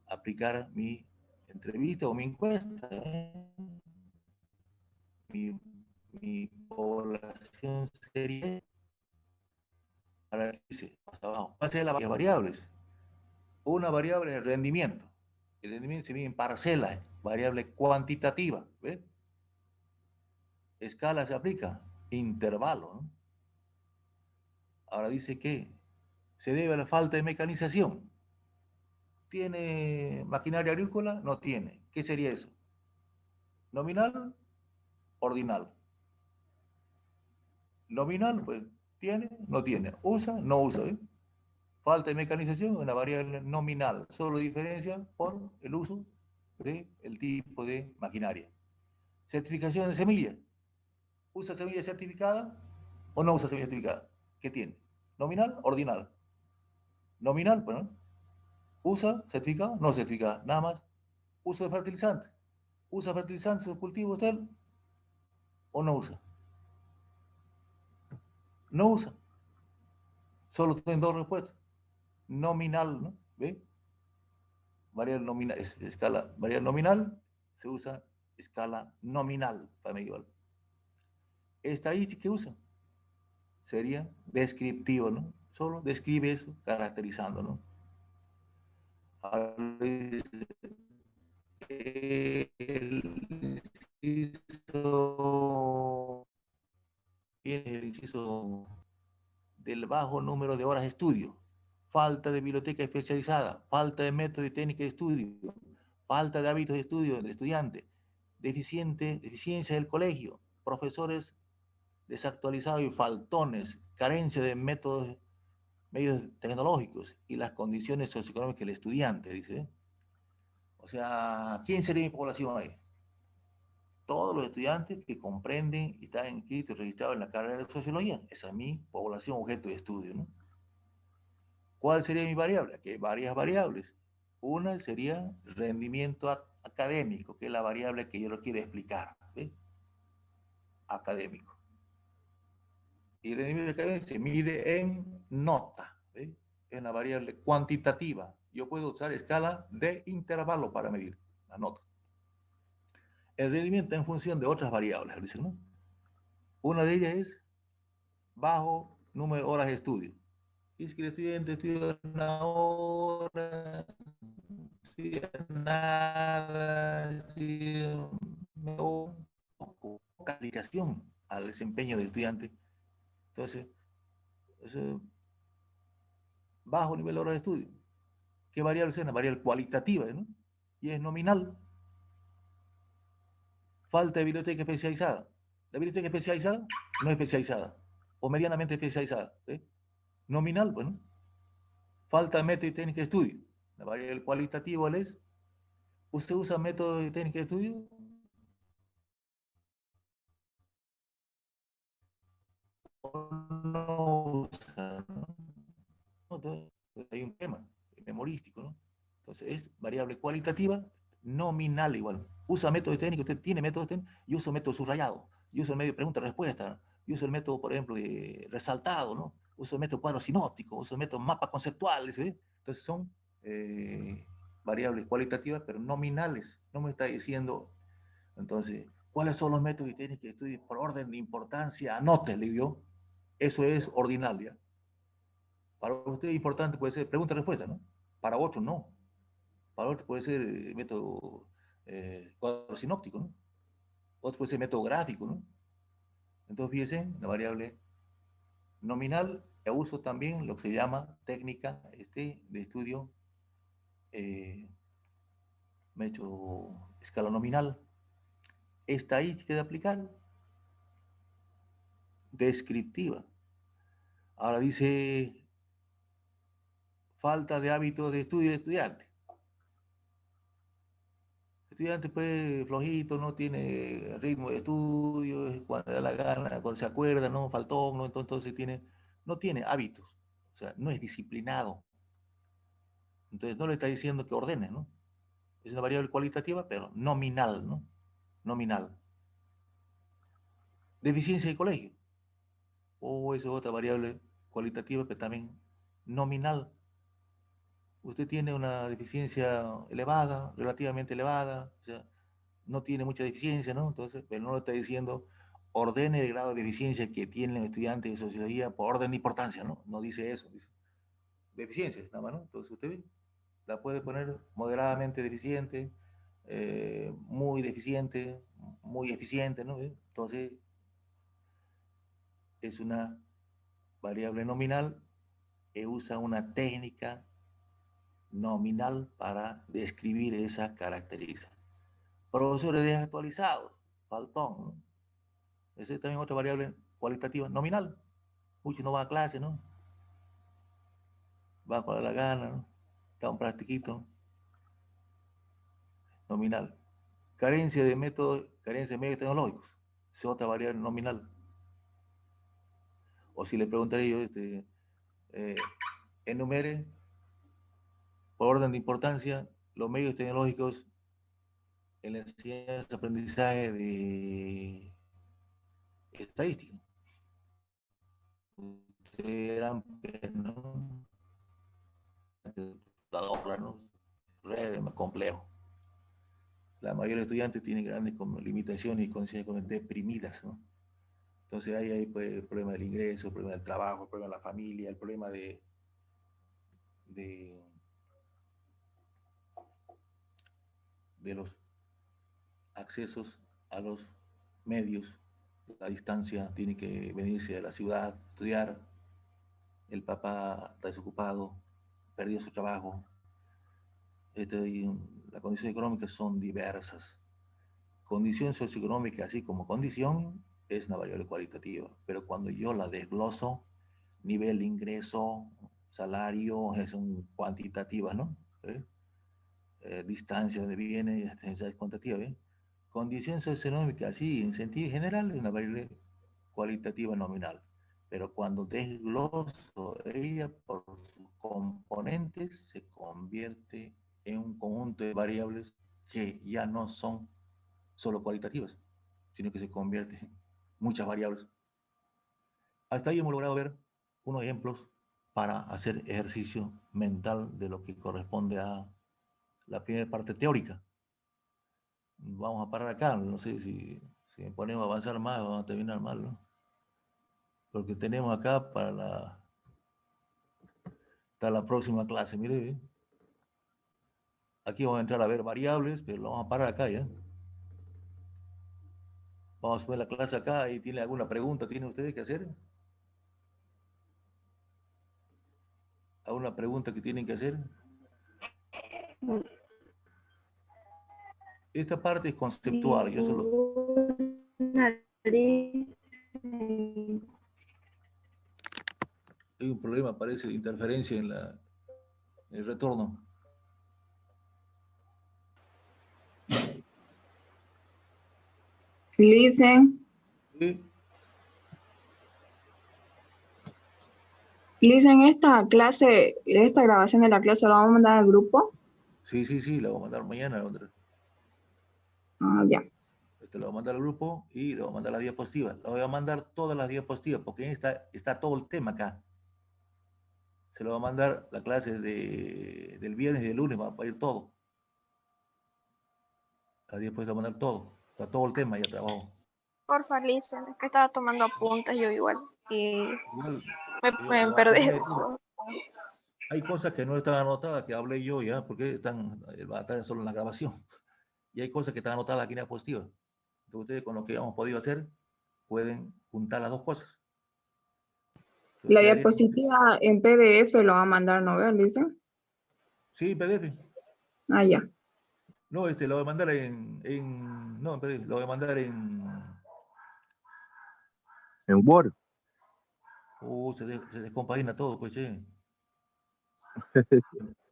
[SPEAKER 1] aplicar mi entrevista o mi encuesta. Mi población sería, para que dice, hasta abajo, ¿cuáles serían las variables? Una variable es el rendimiento. El rendimiento se mide en parcelas, variable cuantitativa. ¿Ves? Escala se aplica, intervalo. ¿No? Ahora dice que se debe a la falta de mecanización. ¿Tiene maquinaria agrícola? No tiene. ¿Qué sería eso? ¿Nominal? Ordinal. Nominal, pues, ¿tiene? No tiene. ¿Usa? No usa. ¿eh? Falta de mecanización, una variable nominal. Solo diferencia por el uso del tipo de maquinaria. Certificación de semilla. ¿Usa semilla certificada o no usa semilla certificada? ¿Qué tiene? ¿Nominal? Ordinal. Nominal, bueno. ¿Usa certificado? No certificada. Nada más. ¿Uso de fertilizante? ¿Usa fertilizantes en cultivo usted o no usa? No usa. Solo tienen dos respuestas. Nominal, ¿no? ¿Ve? Variable nominal, escala variable nominal, se usa escala nominal para medir. Estadística que usa sería descriptivo, ¿no? Solo describe eso, caracterizando, ¿no? Ahora, el inciso, el inciso del bajo número de horas de estudio, falta de biblioteca especializada, falta de método y técnica de estudio, falta de hábitos de estudio del estudiante, deficiencia del colegio, profesores desactualizados y faltones, carencia de métodos, medios tecnológicos y las condiciones socioeconómicas del estudiante, dice. O sea, ¿quién sería mi población ahí? Todos los estudiantes que comprenden y están inscritos y registrados en la carrera de sociología. Esa es mi población objeto de estudio, ¿no? ¿Cuál sería mi variable? Aquí hay varias variables. Una sería rendimiento académico, que es la variable que yo lo quiero explicar. ¿Ves? Académico. Y el rendimiento académico se mide en nota. ¿Ves? Es una variable cuantitativa. Yo puedo usar escala de intervalo para medir la nota. El rendimiento en función de otras variables, ¿no? Una de ellas es bajo número de horas de estudio. Es que el estudiante estudia una hora, estudia nada, estudia poca aplicación al desempeño del estudiante. Entonces, eso, bajo nivel de horas de estudio. ¿Qué variable es? Una variable cualitativa, ¿no? Y es nominal. Falta de biblioteca especializada. La biblioteca especializada no es especializada, o medianamente especializada. ¿Sí? Nominal, bueno. Falta de método y técnica de estudio. La variable cualitativa es, ¿usted usa método y técnica de estudio? ¿O no usa? ¿No? Entonces, hay un tema memorístico, ¿no? Entonces, es variable cualitativa, nominal igual. Usa método técnico, usted tiene método técnico, yo uso método subrayado, yo uso el medio pregunta-respuesta, ¿no? Yo uso el método, por ejemplo, de resaltado, ¿no? Uso el método cuadro sinóptico, uso el método mapa conceptual, ¿sí? Entonces son variables cualitativas, pero nominales. No me está diciendo, entonces, ¿cuáles son los métodos y técnicas de estudio por orden de importancia? Anótele, yo. Eso es ordinal, ¿ya? Para usted es importante, puede ser pregunta-respuesta, ¿no? Para otros no. Para otros puede ser método cuadro sinóptico, ¿no? Otro puede ser método gráfico, ¿no? Entonces, fíjese, la variable nominal, yo uso también lo que se llama técnica de estudio, me he hecho escala nominal, estadística de aplicar, descriptiva. Ahora dice, falta de hábitos de estudio de estudiante. Estudiante pues flojito, no tiene ritmo de estudio, cuando da la gana, cuando se acuerda, no faltó, no, entonces no tiene hábitos, o sea, no es disciplinado. Entonces no le está diciendo que ordene, ¿no? Es una variable cualitativa, pero nominal, ¿no? Nominal. Deficiencia de colegio. O esa es otra variable cualitativa, pero también nominal. Usted tiene una deficiencia elevada, relativamente elevada, o sea, no tiene mucha deficiencia, ¿no? Entonces, pero no lo está diciendo, ordene el grado de deficiencia que tiene el estudiante de sociología por orden de importancia, ¿no? No dice eso, dice deficiencias, nada más, ¿no? Entonces usted ve, la puede poner moderadamente deficiente, muy deficiente, muy eficiente, ¿no? Entonces, es una variable nominal que usa una técnica nominal para describir esa característica. Profesores desactualizados, faltón, ¿no? Esa es también otra variable cualitativa nominal. Muchos no van a clase, ¿no? Va para la gana, ¿no? Está un practiquito nominal. Carencia de métodos, carencia de medios tecnológicos. Es otra variable nominal. O si le preguntaré yo, eh, enumere por orden de importancia los medios tecnológicos en la enseñanza aprendizaje de estadística. Ustedes eran, ¿no? Computadora, ¿no? Redes, más complejo. La mayoría de estudiantes tienen grandes limitaciones y condiciones deprimidas, ¿no? Entonces ahí hay pues, el problema del ingreso, el problema del trabajo, el problema de la familia, el problema de, de los accesos a los medios. La distancia tiene que venirse a la ciudad, estudiar. El papá está desocupado, perdió su trabajo. Las condiciones económicas son diversas. Condición socioeconómica, así como condición, es una variable cualitativa. Pero cuando yo la desgloso, nivel de ingreso, salario, son cuantitativas, ¿no? Distancia donde viene, es cuantitativa, ¿eh? Condición socioeconómica, así, en sentido general, es una variable cualitativa nominal. Pero cuando desgloso ella por sus componentes, se convierte en un conjunto de variables que ya no son solo cualitativas, sino que se convierten en muchas variables. Hasta ahí hemos logrado ver unos ejemplos para hacer ejercicio mental de lo que corresponde a la primera parte teórica. Vamos a parar acá, no sé si ponemos a avanzar más, vamos a terminar mal, ¿no? Porque tenemos acá para Hasta la próxima clase, mire. Aquí vamos a entrar a ver variables, pero lo vamos a parar acá ya. Vamos a poner la clase acá y tiene alguna pregunta, ¿tienen ustedes que hacer? ¿Alguna pregunta que tienen que hacer? Esta parte es conceptual, yo solo... Hay un problema, parece, de interferencia en el retorno.
[SPEAKER 4] Listen,
[SPEAKER 1] ¿Sí?
[SPEAKER 4] esta clase, esta grabación de la clase la vamos a mandar al grupo.
[SPEAKER 1] Sí, la voy a mandar mañana, Andrés.
[SPEAKER 4] Ya.
[SPEAKER 1] Lo voy a mandar al grupo y le voy a mandar las diapositivas. Le voy a mandar todas las diapositivas porque en esta está todo el tema acá. Se lo va a mandar la clase del viernes y del lunes, va a ir todo. La diapositiva va a mandar todo. Está todo el tema ya trabajo.
[SPEAKER 5] Porfa, listen, es que estaba tomando apuntes yo igual y
[SPEAKER 1] Igual,
[SPEAKER 5] me perdí.
[SPEAKER 1] hay cosas que no están anotadas, que hablé yo ya, porque va a estar solo en la grabación. Y hay cosas que están anotadas aquí en la diapositiva. Entonces ustedes con lo que hemos podido hacer, pueden juntar las dos cosas.
[SPEAKER 4] La diapositiva en PDF lo va a mandar, ¿no ve, Listen?
[SPEAKER 1] Sí, PDF.
[SPEAKER 4] Ya.
[SPEAKER 1] No, lo voy a mandar no, en PDF, lo voy a mandar en
[SPEAKER 2] Word.
[SPEAKER 1] Se descompagina todo, pues, che.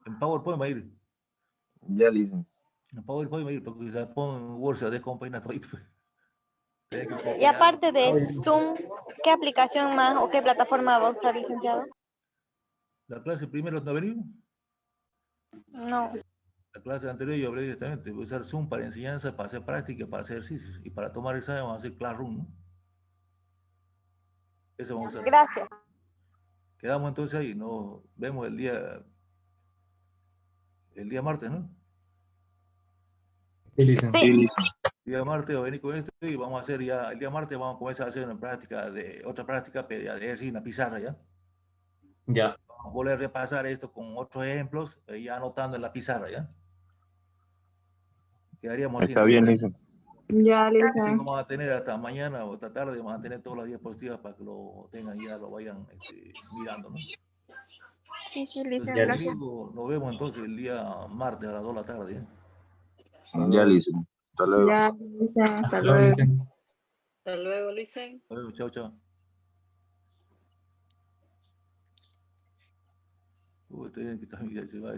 [SPEAKER 1] En PowerPoint va a ir.
[SPEAKER 2] Ya, Listen.
[SPEAKER 1] En PowerPoint va a ir, porque si la pongo en Word se descompagina todo.
[SPEAKER 5] Y aparte de Zoom, ¿qué aplicación más o qué plataforma va a usar, licenciado?
[SPEAKER 1] La clase primero no ha venido.
[SPEAKER 5] No.
[SPEAKER 1] La clase anterior yo hablé directamente. Voy a usar Zoom para enseñanza, para hacer práctica, para hacer ejercicios. Y para tomar examen vamos a hacer Classroom, ¿no? Eso vamos a usar.
[SPEAKER 5] Gracias.
[SPEAKER 1] Quedamos entonces ahí. Nos vemos el día martes, ¿no?
[SPEAKER 6] Sí, licenciado.
[SPEAKER 5] Sí.
[SPEAKER 1] El día martes voy a venir con esto y vamos a hacer ya, el día martes vamos a comenzar a hacer otra práctica de ejercicio en la pizarra, ¿ya?
[SPEAKER 6] Ya.
[SPEAKER 1] Vamos a volver a repasar esto con otros ejemplos, ya anotando en la pizarra, ¿ya? Quedaríamos así.
[SPEAKER 2] Está bien, Listen.
[SPEAKER 4] Ya,
[SPEAKER 1] Así
[SPEAKER 4] Listen.
[SPEAKER 1] vamos a tener hasta mañana o esta tarde, vamos a tener todas las diapositivas para que lo tengan ya, lo vayan mirando, ¿no?
[SPEAKER 5] Sí,
[SPEAKER 1] Entonces,
[SPEAKER 5] Listen, gracias.
[SPEAKER 1] nos vemos entonces el día martes a las 2 de la tarde, ¿ya?
[SPEAKER 2] Ya, Listen. Hasta luego.
[SPEAKER 4] Ya, Listen. Hasta
[SPEAKER 6] Luego,
[SPEAKER 4] luego.
[SPEAKER 6] licenciado.
[SPEAKER 7] Hasta luego, Listen.
[SPEAKER 1] Chao, chao. Uy, tienen que también se va